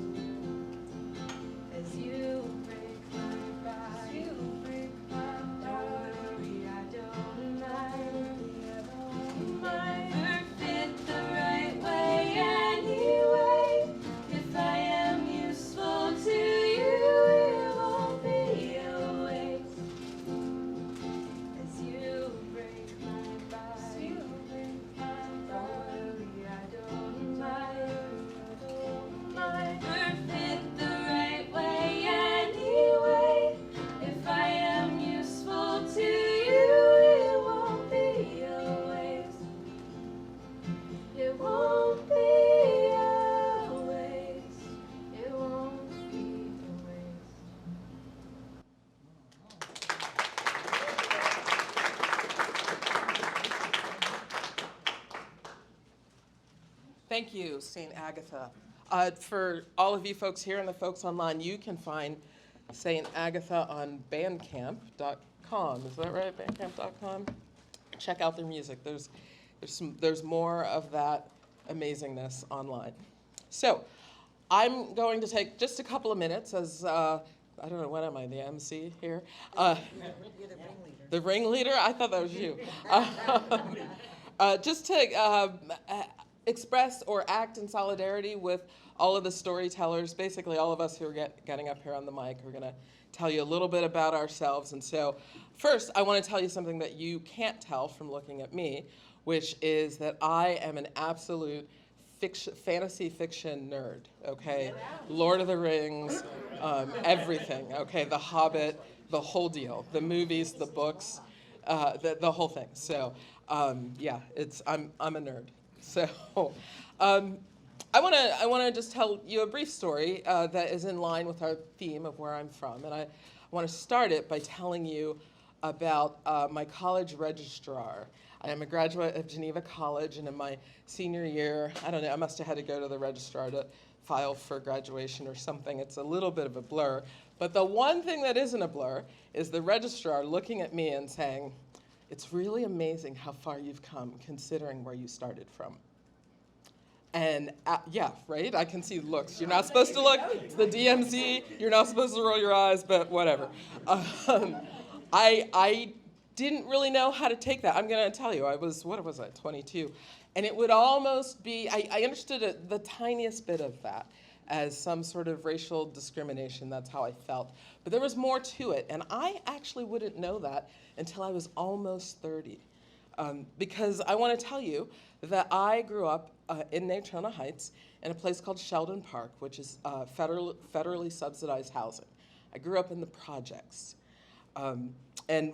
As you break my body, I don't mind. We're fit the right way anyway. If I am useful to you, it won't be a waste. As you break my body, I don't mind. We're fit the right way anyway. If I am useful to you, it won't be a waste. It won't be a waste. It won't be a waste. Thank you, St. Agatha. For all of you folks here and the folks online, you can find St. Agatha on bandcamp.com. Is that right? Bandcamp.com? Check out their music. There's more of that amazingness online. So I'm going to take just a couple of minutes as, I don't know, what am I, the MC here? You're the ringleader. The ringleader? I thought that was you. Just to express or act in solidarity with all of the storytellers, basically all of us who are getting up here on the mic. We're going to tell you a little bit about ourselves. And so first, I want to tell you something that you can't tell from looking at me, which is that I am an absolute fantasy fiction nerd, okay? Lord of the Rings, everything, okay? The Hobbit, the whole deal. The movies, the books, the whole thing. So yeah, I'm a nerd. So, I want to just tell you a brief story that is in line with our theme of where I'm from, and I want to start it by telling you about my college registrar. I am a graduate of Geneva College, and in my senior year, I don't know, I must have had to go to the registrar to file for graduation or something. It's a little bit of a blur. But the one thing that isn't a blur is the registrar looking at me and saying, "It's really amazing how far you've come considering where you started from." And yeah, right? I can see looks. You're not supposed to look. It's the DMZ. You're not supposed to roll your eyes, but whatever. I didn't really know how to take that. I'm going to tell you, what was I, 22? And it would almost be, I understood the tiniest bit of that as some sort of racial discrimination. That's how I felt. But there was more to it. And I actually wouldn't know that until I was almost 30. Because I want to tell you that I grew up in Natrona Heights in a place called Sheldon Park, which is federally subsidized housing. I grew up in the projects. And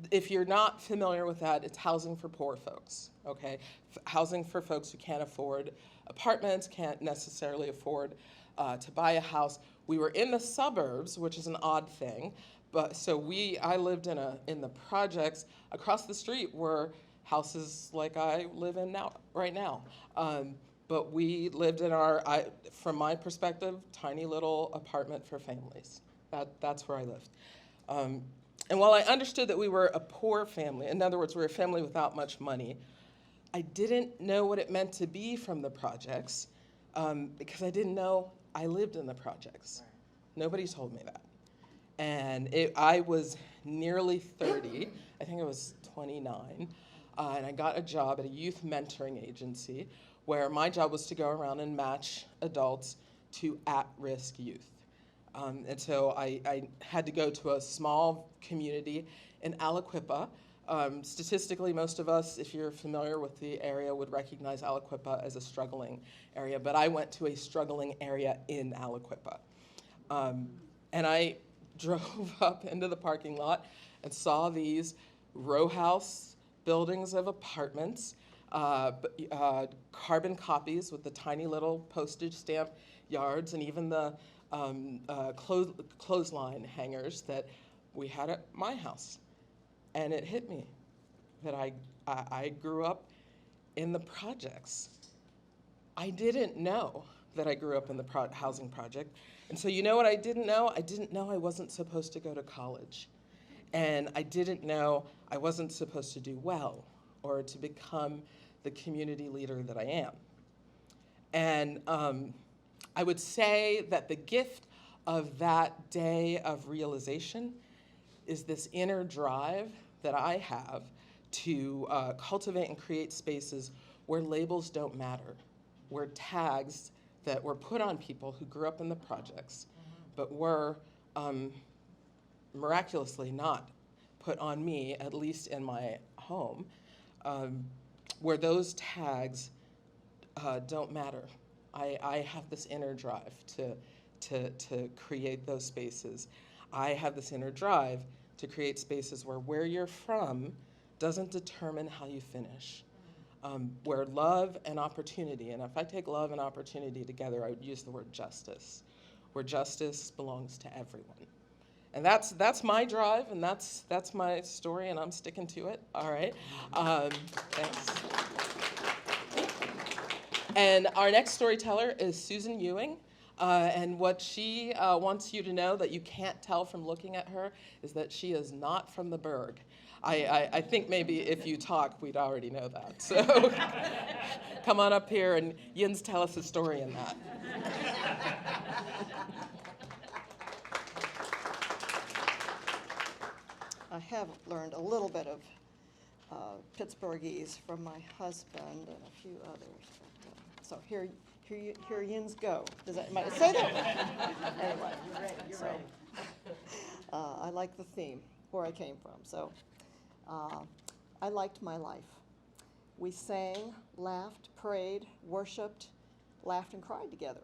if you're not familiar with that, it's housing for poor folks, okay? Housing for folks who can't afford apartments, can't necessarily afford to buy a house. We were in the suburbs, which is an odd thing, but so I lived in the projects. Across the street were houses like I live in right now. But we lived in from my perspective, tiny little apartment for families. That's where I lived. And while I understood that we were a poor family, in other words, we were a family without much money, I didn't know what it meant to be from the projects because I didn't know I lived in the projects. Nobody told me that. And I was nearly 30. I think I was 29. And I got a job at a youth mentoring agency where my job was to go around and match adults to at-risk youth. And so I had to go to a small community in Aliquippa. Statistically, most of us, if you're familiar with the area, would recognize Aliquippa as a struggling area. But I went to a struggling area in Aliquippa. And I drove up into the parking lot and saw these row house buildings of apartments, carbon copies with the tiny little postage stamp yards, and even the clothesline hangers that we had at my house. And it hit me that I grew up in the projects. I didn't know that I grew up in the housing project. And so you know what I didn't know? I didn't know I wasn't supposed to go to college. And I didn't know I wasn't supposed to do well or to become the community leader that I am. And I would say that the gift of that day of realization is this inner drive that I have to cultivate and create spaces where labels don't matter, where tags that were put on people who grew up in the projects, but were miraculously not put on me, at least in my home, where those tags don't matter. I have this inner drive to create those spaces. I have this inner drive to create spaces where you're from doesn't determine how you finish. Where love and opportunity, and if I take love and opportunity together, I would use the word justice, where justice belongs to everyone. And that's my drive, and that's my story, and I'm sticking to it. All right. Thanks. And our next storyteller is Susan Ewing. And what she wants you to know that you can't tell from looking at her is that she is not from the Berg. I think maybe if you talk, we'd already know that. So come on up here and Jens tell us a story in that. I have learned a little bit of Pittsburghese from my husband and a few others. So here Jens go. Am I to say that? Anyway, you're ready. I like the theme, where I came from. So I liked my life. We sang, laughed, prayed, worshiped, laughed, and cried together.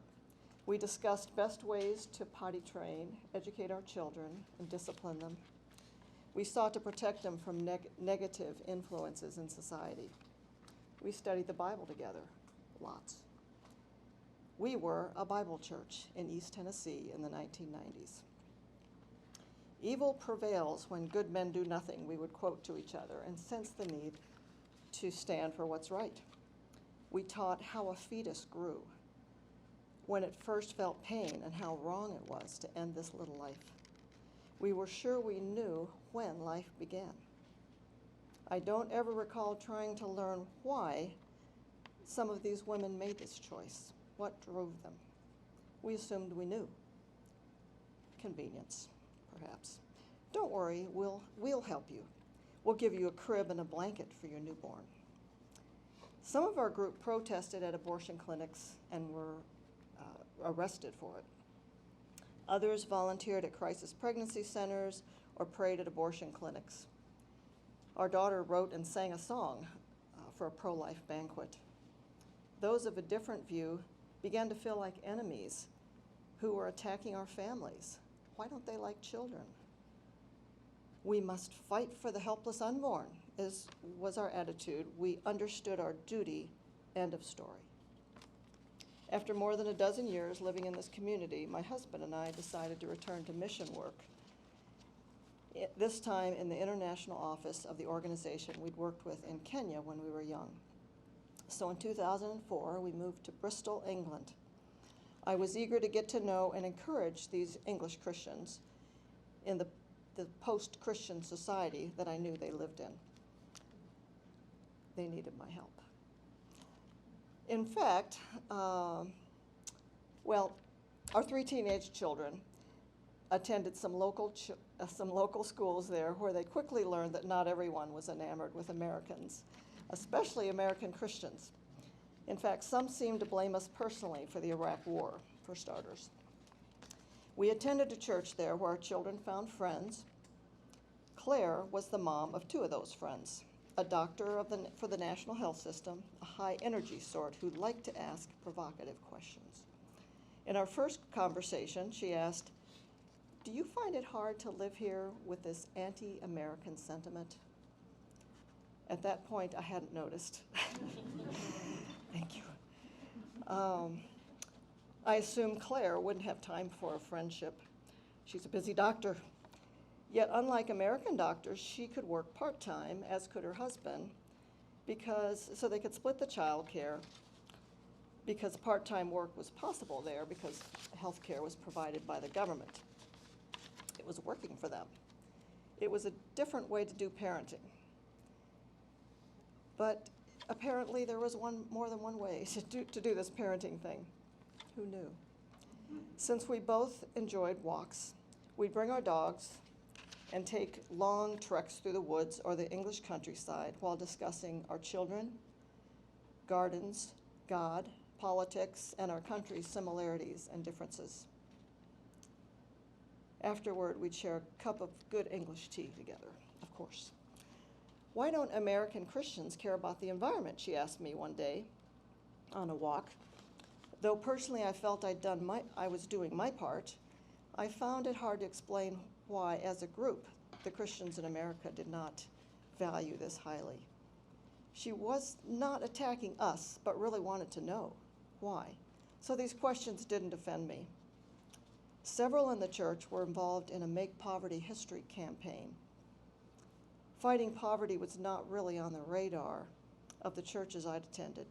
We discussed best ways to potty train, educate our children, and discipline them. We sought to protect them from negative influences in society. We studied the Bible together, lots. We were a Bible church in East Tennessee in the 1990s. Evil prevails when good men do nothing, we would quote to each other, and sense the need to stand for what's right. We taught how a fetus grew, when it first felt pain, and how wrong it was to end this little life. We were sure we knew when life began. I don't ever recall trying to learn why some of these women made this choice, what drove them. We assumed we knew. Convenience, perhaps. Don't worry, we'll help you. We'll give you a crib and a blanket for your newborn. Some of our group protested at abortion clinics and were arrested for it. Others volunteered at crisis pregnancy centers or prayed at abortion clinics. Our daughter wrote and sang a song for a pro-life banquet. Those of a different view began to feel like enemies who were attacking our families. Why don't they like children? We must fight for the helpless unborn, was our attitude. We understood our duty, end of story. After more than a dozen years living in this community, my husband and I decided to return to mission work, this time in the international office of the organization we'd worked with in Kenya when we were young. So in 2004, we moved to Bristol, England. I was eager to get to know and encourage these English Christians in the post-Christian society that I knew they lived in. They needed my help. In fact, our 3 teenage children attended some local schools there where they quickly learned that not everyone was enamored with Americans, especially American Christians. In fact, some seemed to blame us personally for the Iraq War, for starters. We attended a church there where our children found friends. Claire was the mom of 2 of those friends, a doctor for the National Health System, a high-energy sort who liked to ask provocative questions. In our first conversation, she asked, "Do you find it hard to live here with this anti-American sentiment?" At that point, I hadn't noticed. Thank you. I assumed Claire wouldn't have time for a friendship. She's a busy doctor. Yet, unlike American doctors, she could work part-time, as could her husband, so they could split the child care, because part-time work was possible there because health care was provided by the government. It was working for them. It was a different way to do parenting. But apparently there was more than one way to do this parenting thing. Who knew? Since we both enjoyed walks, we'd bring our dogs and take long treks through the woods or the English countryside while discussing our children, gardens, God, politics, and our country's similarities and differences. Afterward, we'd share a cup of good English tea together, of course. "Why don't American Christians care about the environment?" she asked me one day on a walk. Though personally I felt I was doing my part, I found it hard to explain why, as a group, the Christians in America did not value this highly. She was not attacking us, but really wanted to know why. So these questions didn't offend me. Several in the church were involved in a Make Poverty History campaign. Fighting poverty was not really on the radar of the churches I'd attended.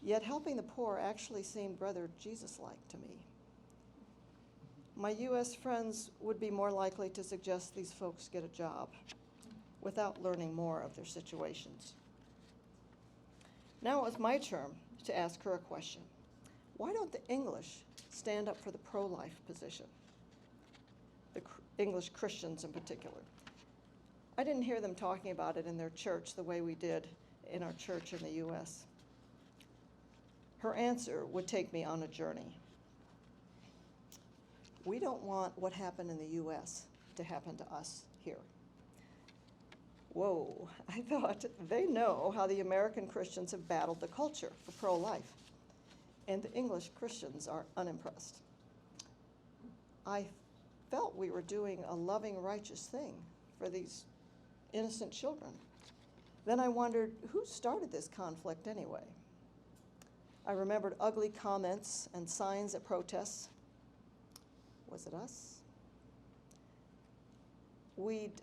Yet helping the poor actually seemed rather Jesus-like to me. My U.S. friends would be more likely to suggest these folks get a job without learning more of their situations. Now it was my turn to ask her a question. Why don't the English stand up for the pro-life position? The English Christians in particular. I didn't hear them talking about it in their church the way we did in our church in the U.S. Her answer would take me on a journey. We don't want what happened in the U.S. to happen to us here. Whoa, I thought, they know how the American Christians have battled the culture for pro-life, and the English Christians are unimpressed. I felt we were doing a loving, righteous thing for these innocent children. Then I wondered, who started this conflict anyway? I remembered ugly comments and signs at protests. Was it us? We'd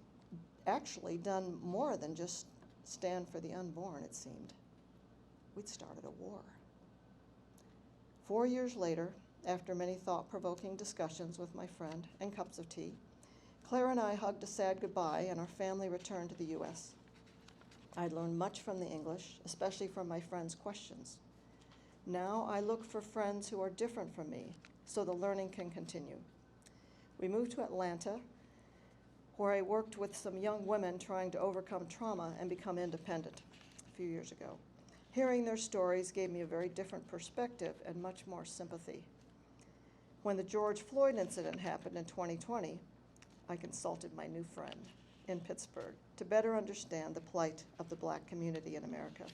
actually done more than just stand for the unborn, it seemed. We'd started a war. 4 years later, after many thought-provoking discussions with my friend and cups of tea, Claire and I hugged a sad goodbye, and our family returned to the U.S. I'd learned much from the English, especially from my friends' questions. Now I look for friends who are different from me, so the learning can continue. We moved to Atlanta, where I worked with some young women trying to overcome trauma and become independent a few years ago. Hearing their stories gave me a very different perspective and much more sympathy. When the George Floyd incident happened in 2020, I consulted my new friend in Pittsburgh to better understand the plight of the Black community in America.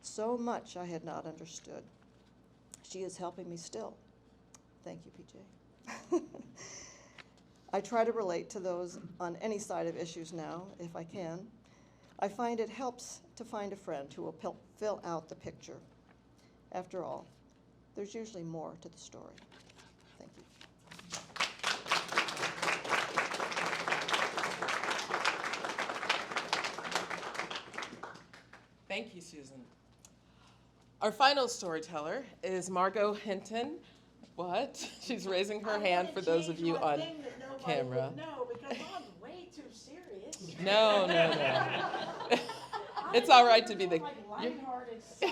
So much I had not understood. She is helping me still. Thank you, PJ. I try to relate to those on any side of issues now, if I can. I find it helps to find a friend who will fill out the picture. After all, there's usually more to the story. Thank you. Thank you, Susan. Our final storyteller is Margot Hinton. What? She's raising her hand for those of you on camera. No, because I'm way too serious. No. It's all right to be the. Like lighthearted song.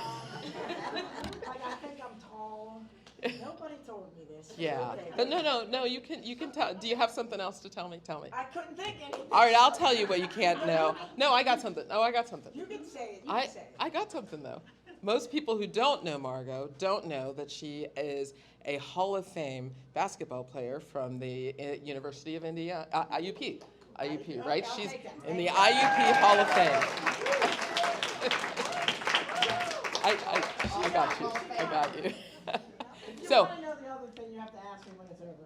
Like I think I'm tall. Nobody told me this. Yeah, Okay. but no. You can tell. Do you have something else to tell me? Tell me. I couldn't think anything. All right, I'll tell you what you can't know. No, I got something. Oh, I got something. You can say it. You can say it. I got something though. Most people who don't know Margot don't know that she is a Hall of Fame basketball player from the University of Indiana, IUP, right? I'll She's take that. in the IUP Hall of Fame. I got you. If you So want to know the other thing, you have to ask me when it's over.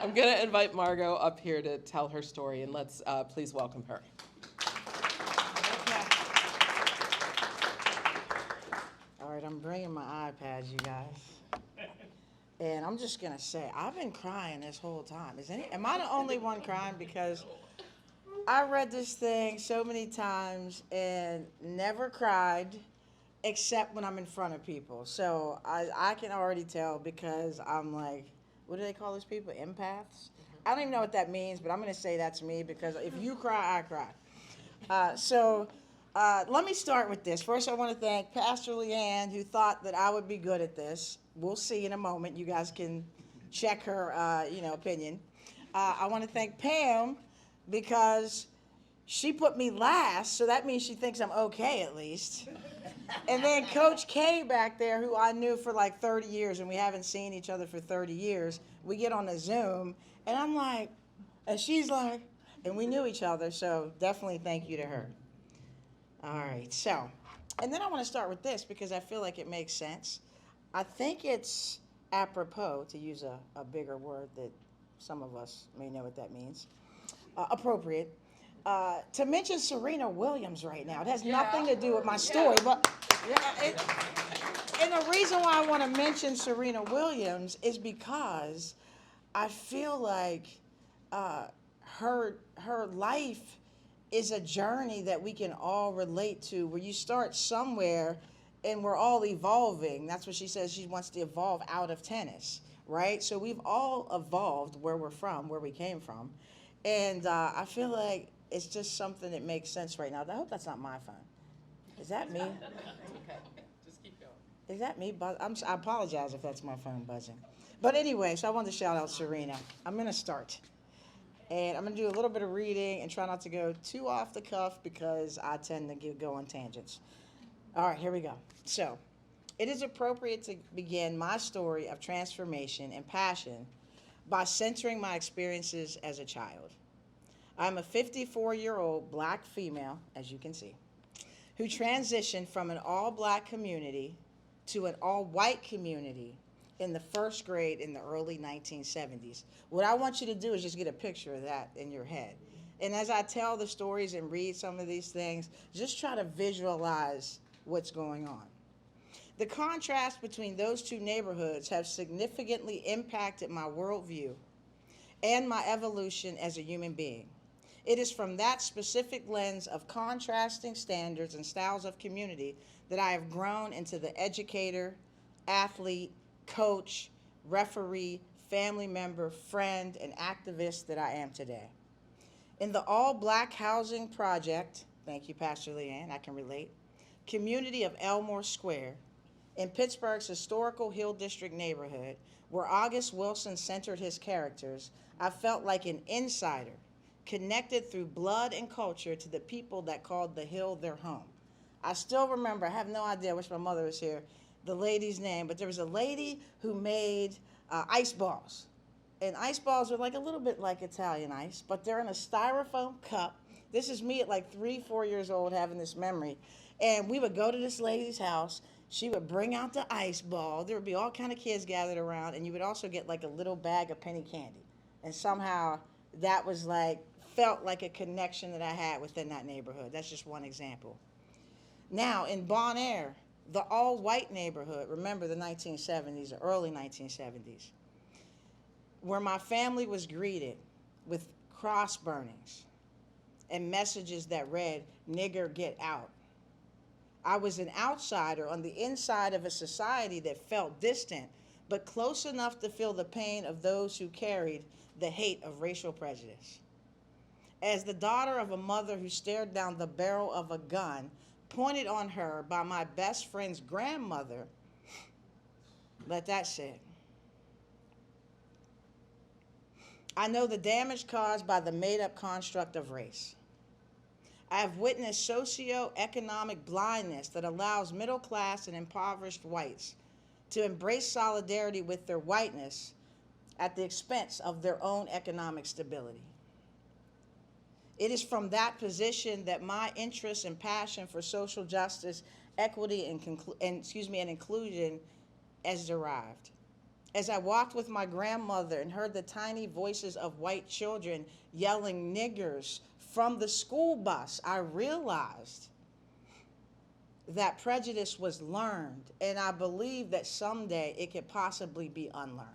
I'm going to invite Margot up here to tell her story, and let's please welcome her. All right, I'm bringing my iPads, you guys. And I'm just going to say, I've been crying this whole time. Am I the only one crying? Because I read this thing so many times and never cried except when I'm in front of people. So I can already tell because I'm like, what do they call those people? Empaths? I don't even know what that means, but I'm going to say that's me because if you cry, I cry. Let me start with this. First, I want to thank Pastor Leanne, who thought that I would be good at this. We'll see in a moment. You guys can check her, opinion. I want to thank Pam because she put me last, so that means she thinks I'm okay at least. And then Coach K back there, who I knew for like 30 years, and we haven't seen each other for 30 years. We get on a Zoom, and I'm like, and she's like, and we knew each other, so definitely thank you to her. All right, so, and then I want to start with this because I feel like it makes sense. I think it's apropos, to use a bigger word that some of us may know what that means, appropriate, to mention Serena Williams right now. It has nothing to do with my story, but and the reason why I want to mention Serena Williams is because I feel like her life is a journey that we can all relate to, where you start somewhere and we're all evolving. That's what she says. She wants to evolve out of tennis, right? So we've all evolved where we're from, where we came from. And I feel like it's just something that makes sense right now. I hope that's not my phone. Is that me? Okay, just keep going. Is that me? I apologize if that's my phone buzzing. But anyway, so I wanted to shout out Serena. I'm going to start. And I'm going to do a little bit of reading and try not to go too off the cuff because I tend to go on tangents. All right, here we go. So, it is appropriate to begin my story of transformation and passion by centering my experiences as a child. I'm a 54-year-old Black female, as you can see, who transitioned from an all-Black community to an all-white community in the first grade in the early 1970s. What I want you to do is just get a picture of that in your head. And as I tell the stories and read some of these things, just try to visualize what's going on. The contrast between those two neighborhoods have significantly impacted my worldview and my evolution as a human being. It is from that specific lens of contrasting standards and styles of community that I have grown into the educator, athlete, coach, referee, family member, friend, and activist that I am today. In the all-black housing project, thank you, Pastor Leanne, I can relate, community of Elmore Square, in Pittsburgh's historical Hill District neighborhood, where August Wilson centered his characters, I felt like an insider, connected through blood and culture to the people that called the Hill their home. I still remember, I have no idea, I wish my mother was here, the lady's name, but there was a lady who made ice balls. And ice balls are like a little bit like Italian ice, but they're in a styrofoam cup. This is me at like 3, 4 years old having this memory. And we would go to this lady's house. She would bring out the ice ball. There would be all kind of kids gathered around, and you would also get like a little bag of penny candy. And somehow that was like, felt like a connection that I had within that neighborhood. That's just one example. Now, in Bon Air, the all-white neighborhood, remember the 1970s, the early 1970s, where my family was greeted with cross burnings and messages that read, "Nigger, get out." I was an outsider on the inside of a society that felt distant, but close enough to feel the pain of those who carried the hate of racial prejudice. As the daughter of a mother who stared down the barrel of a gun pointed on her by my best friend's grandmother, let that sit. I know the damage caused by the made-up construct of race. I have witnessed socio-economic blindness that allows middle-class and impoverished whites to embrace solidarity with their whiteness at the expense of their own economic stability. It is from that position that my interest and passion for social justice, equity, and inclusion is derived. As I walked with my grandmother and heard the tiny voices of white children yelling niggers from the school bus, I realized that prejudice was learned, and I believe that someday it could possibly be unlearned.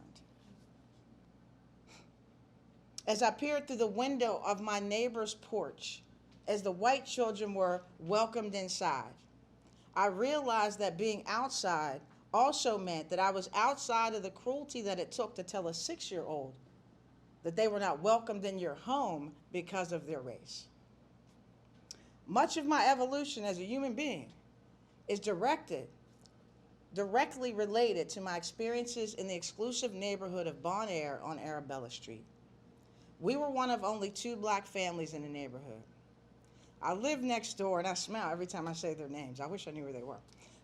As I peered through the window of my neighbor's porch, as the white children were welcomed inside, I realized that being outside also meant that I was outside of the cruelty that it took to tell a 6-year-old that they were not welcomed in your home because of their race. Much of my evolution as a human being is directly related to my experiences in the exclusive neighborhood of Bon Air on Arabella Street. We were one of only 2 black families in the neighborhood. I lived next door, and I smile every time I say their names. I wish I knew where they were.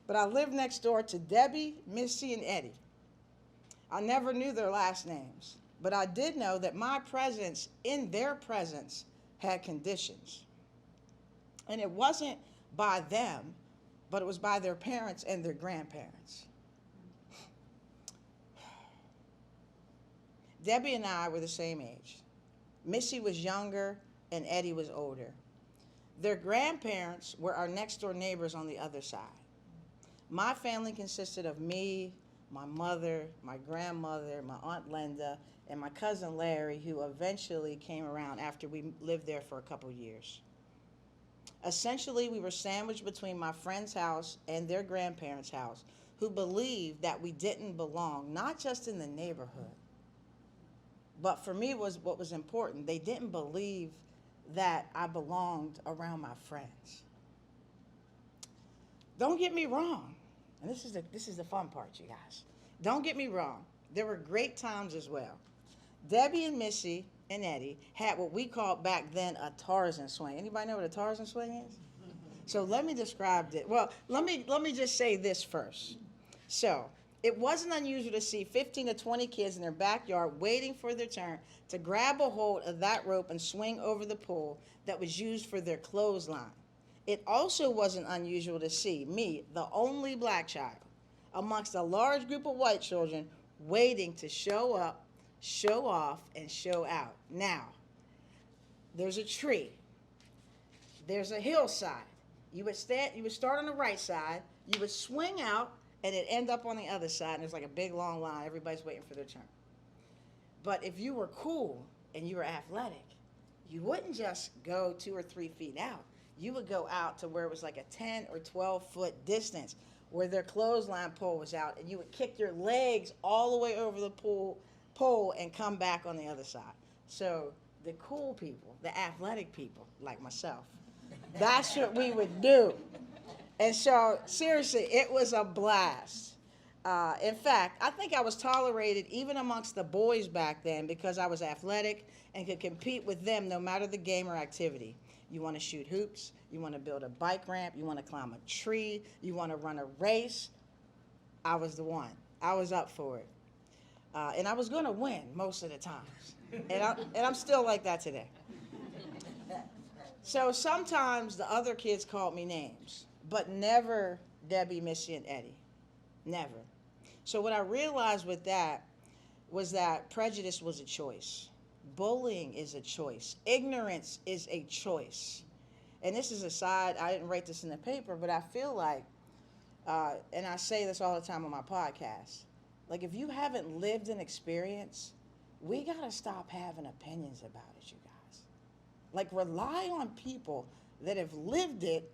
But I lived next door to Debbie, Missy, and Eddie. I never knew their last names, but I did know that my presence in their presence had conditions. And it wasn't by them, but it was by their parents and their grandparents. Debbie and I were the same age. Missy was younger and Eddie was older. Their grandparents were our next door neighbors on the other side. My family consisted of me, my mother, my grandmother, my Aunt Linda, and my cousin Larry, who eventually came around after we lived there for a couple years. Essentially, we were sandwiched between my friend's house and their grandparents' house, who believed that we didn't belong, not just in the neighborhood, but for me was what was important. They didn't believe that I belonged around my friends. Don't get me wrong, and this is the fun part, you guys. Don't get me wrong. There were great times as well. Debbie and Missy and Eddie had what we called back then a Tarzan swing. Anybody know what a Tarzan swing is? So let me describe it. Well, let me just say this first. So it wasn't unusual to see 15 to 20 kids in their backyard waiting for their turn to grab a hold of that rope and swing over the pole that was used for their clothesline. It also wasn't unusual to see me, the only black child, amongst a large group of white children waiting to show up, show off, and show out. Now, there's a tree, there's a hillside. You would start on the right side, you would swing out, and it'd end up on the other side, and there's like a big long line. Everybody's waiting for their turn. But if you were cool and you were athletic, you wouldn't just go 2 or 3 feet out. You would go out to where it was like a 10 or 12-foot distance where their clothesline pole was out, and you would kick your legs all the way over the pole and come back on the other side. So the cool people, the athletic people like myself, that's what we would do. And so seriously, it was a blast. In fact, I think I was tolerated even amongst the boys back then because I was athletic and could compete with them no matter the game or activity. You want to shoot hoops, you want to build a bike ramp, you want to climb a tree, you want to run a race. I was the one. I was up for it. And I was going to win most of the times. And I'm still like that today. So sometimes the other kids called me names, but never Debbie, Missy, and Eddie. Never. So what I realized with that was that prejudice was a choice. Bullying is a choice. Ignorance is a choice. And this is a side, I didn't write this in the paper, but I feel like, and I say this all the time on my podcast, like if you haven't lived an experience, we gotta stop having opinions about it, you guys. Like rely on people that have lived it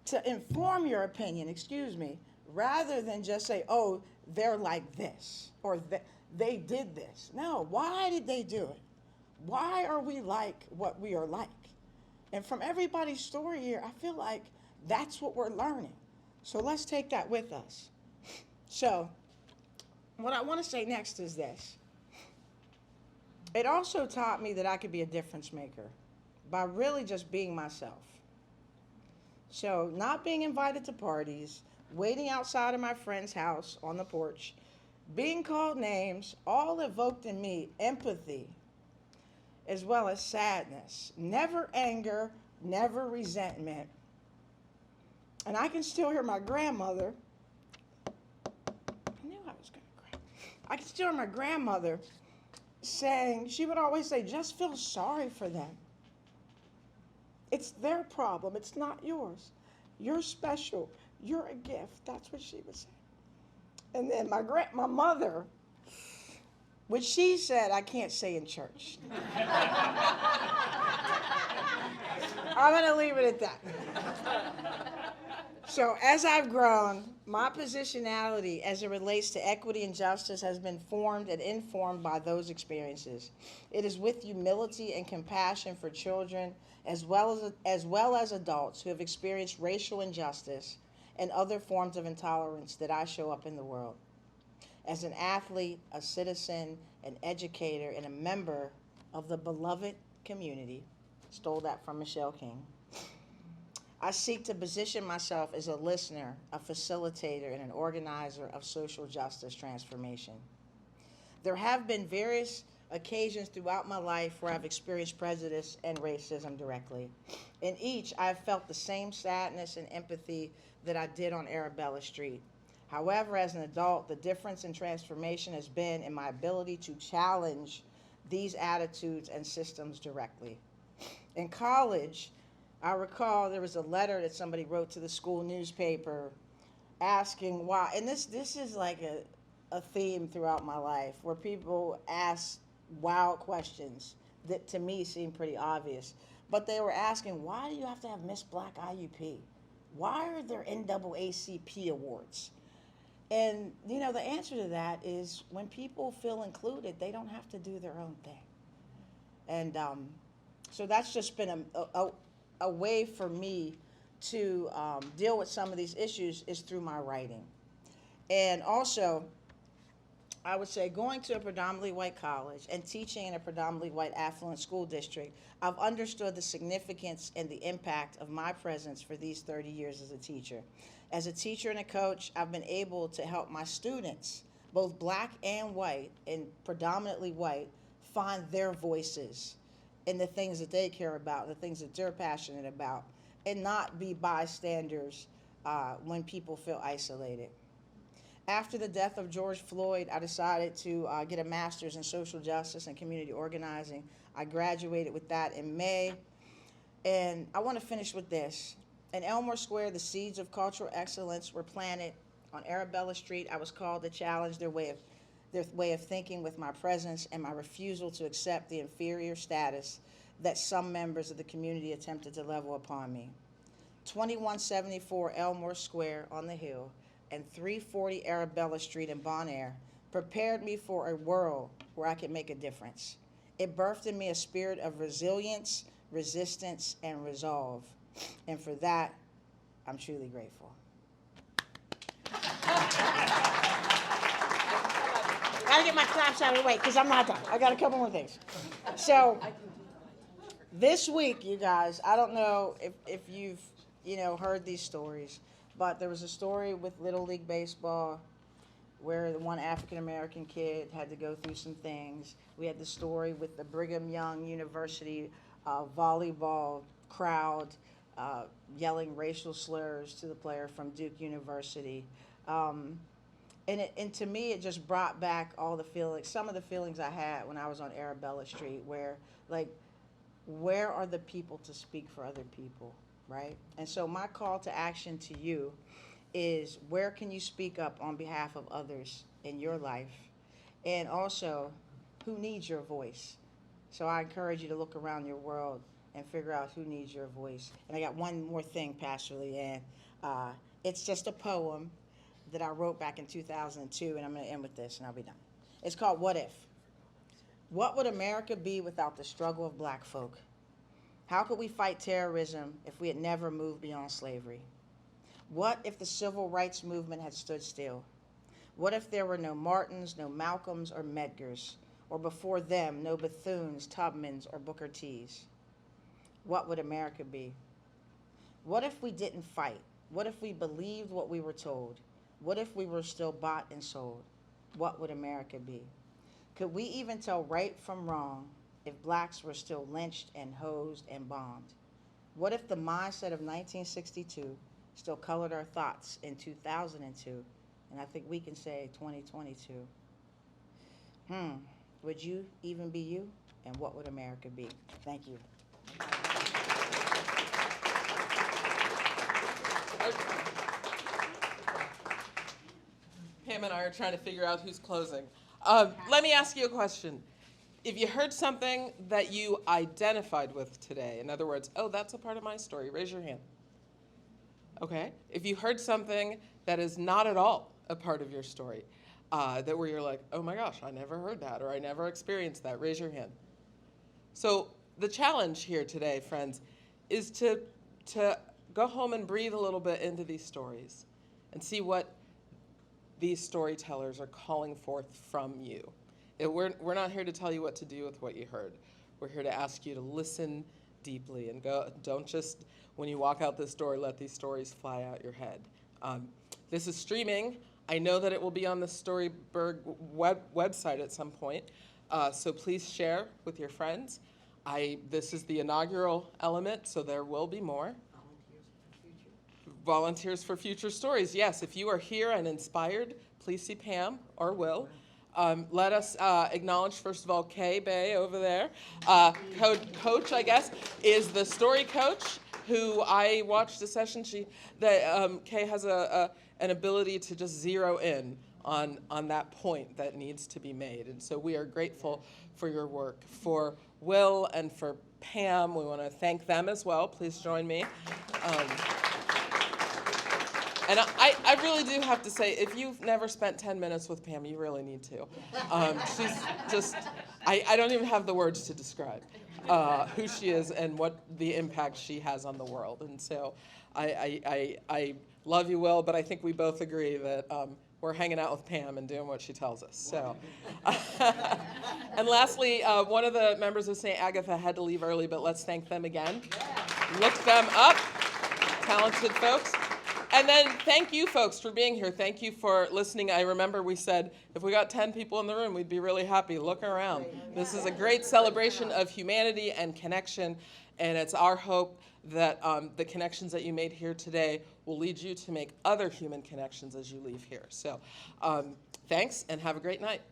to inform your opinion, rather than just say, oh, they're like this, or they did this. No, why did they do it? Why are we like what we are like? And from everybody's story here, I feel like that's what we're learning. So let's take that with us. So what I want to say next is this. It also taught me that I could be a difference maker by really just being myself. So not being invited to parties, waiting outside of my friend's house on the porch, being called names, all evoked in me empathy as well as sadness. Never anger, never resentment. And I can still hear my grandmother. I knew I was going to cry. I can still hear my grandmother saying, she would always say, just feel sorry for them. It's their problem. It's not yours. You're special. You're a gift. That's what she would say. And then my mother, which she said I can't say in church. I'm going to leave it at that. So as I've grown, my positionality as it relates to equity and justice has been formed and informed by those experiences. It is with humility and compassion for children as well as adults who have experienced racial injustice and other forms of intolerance that I show up in the world. As an athlete, a citizen, an educator, and a member of the beloved community, stole that from Michelle King, I seek to position myself as a listener, a facilitator, and an organizer of social justice transformation. There have been various occasions throughout my life where I've experienced prejudice and racism directly. In each, I have felt the same sadness and empathy that I did on Arabella Street. However, as an adult, the difference in transformation has been in my ability to challenge these attitudes and systems directly. In college, I recall there was a letter that somebody wrote to the school newspaper asking why, and this is like a theme throughout my life, where people ask wild questions that to me seem pretty obvious. But they were asking, why do you have to have Miss Black IUP? Why are there NAACP awards? And, you know, the answer to that is when people feel included, they don't have to do their own thing. And so that's just been a way for me to deal with some of these issues is through my writing. And also, I would say going to a predominantly white college and teaching in a predominantly white affluent school district, I've understood the significance and the impact of my presence for these 30 years as a teacher. As a teacher and a coach, I've been able to help my students, both black and white, and predominantly white, find their voices in the things that they care about, the things that they're passionate about, and not be bystanders when people feel isolated. After the death of George Floyd, I decided to get a master's in social justice and community organizing. I graduated with that in May. And I want to finish with this. In Elmore Square, the seeds of cultural excellence were planted. On Arabella Street, I was called to challenge their way of thinking with my presence and my refusal to accept the inferior status that some members of the community attempted to level upon me. 2174 Elmore Square on the Hill and 340 Arabella Street in Bon Air prepared me for a world where I could make a difference. It birthed in me a spirit of resilience, resistance, and resolve. And for that, I'm truly grateful. I gotta get my claps out of the way because I'm not done. I got a couple more things. So, this week, you guys, I don't know if you've heard these stories, but there was a story with Little League Baseball where the one African-American kid had to go through some things. We had the story with the Brigham Young University volleyball crowd yelling racial slurs to the player from Duke University. And to me, it just brought back all the feelings, some of the feelings I had when I was on Arabella Street, where, like, where are the people to speak for other people, right? And so my call to action to you is, where can you speak up on behalf of others in your life? And also, who needs your voice? So I encourage you to look around your world and figure out who needs your voice. And I got one more thing, Pastor Leanne. It's just a poem that I wrote back in 2002, and I'm going to end with this, and I'll be done. It's called What If? What would America be without the struggle of black folk? How could we fight terrorism if we had never moved beyond slavery? What if the civil rights movement had stood still? What if there were no Martins, no Malcolms, or Medgars, or before them, no Bethunes, Tubmans, or Booker T's? What would America be? What if we didn't fight? What if we believed what we were told? What if we were still bought and sold? What would America be? Could we even tell right from wrong if blacks were still lynched and hosed and bombed? What if the mindset of 1962 still colored our thoughts in 2002? And I think we can say 2022. Would you even be you? And what would America be? Thank you. Pam and I are trying to figure out who's closing. Let me ask you a question. If you heard something that you identified with today, in other words, oh, that's a part of my story, raise your hand. Okay. If you heard something that is not at all a part of your story, that where you're like, oh my gosh, I never heard that, or I never experienced that, raise your hand. So the challenge here today, friends, is to go home and breathe a little bit into these stories and see what these storytellers are calling forth from you. We're not here to tell you what to do with what you heard. We're here to ask you to listen deeply and don't just, when you walk out this door, let these stories fly out your head. This is streaming. I know that it will be on the Storyberg website at some point, so please share with your friends. This is the inaugural element, so there will be more. Volunteers for future stories. Yes, if you are here and inspired, please see Pam or Will. Let us acknowledge, first of all, Kay Bay over there. Coach, I guess, is the story coach who I watched the session. Kay has an ability to just zero in on that point that needs to be made. And so we are grateful for your work. For Will and for Pam, we want to thank them as well. Please join me. And I really do have to say, if you've never spent 10 minutes with Pam, you really need to. She's just, I don't even have the words to describe who she is and what the impact she has on the world. And so I love you, Will, but I think we both agree that we're hanging out with Pam and doing what she tells us. So, and lastly, one of the members of St. Agatha had to leave early, but let's thank them again. Look them up, talented folks. And then thank you, folks, for being here. Thank you for listening. I remember we said if we got 10 people in the room, we'd be really happy. Look around. This is a great celebration of humanity and connection. And it's our hope that the connections that you made here today will lead you to make other human connections as you leave here. So thanks, and have a great night.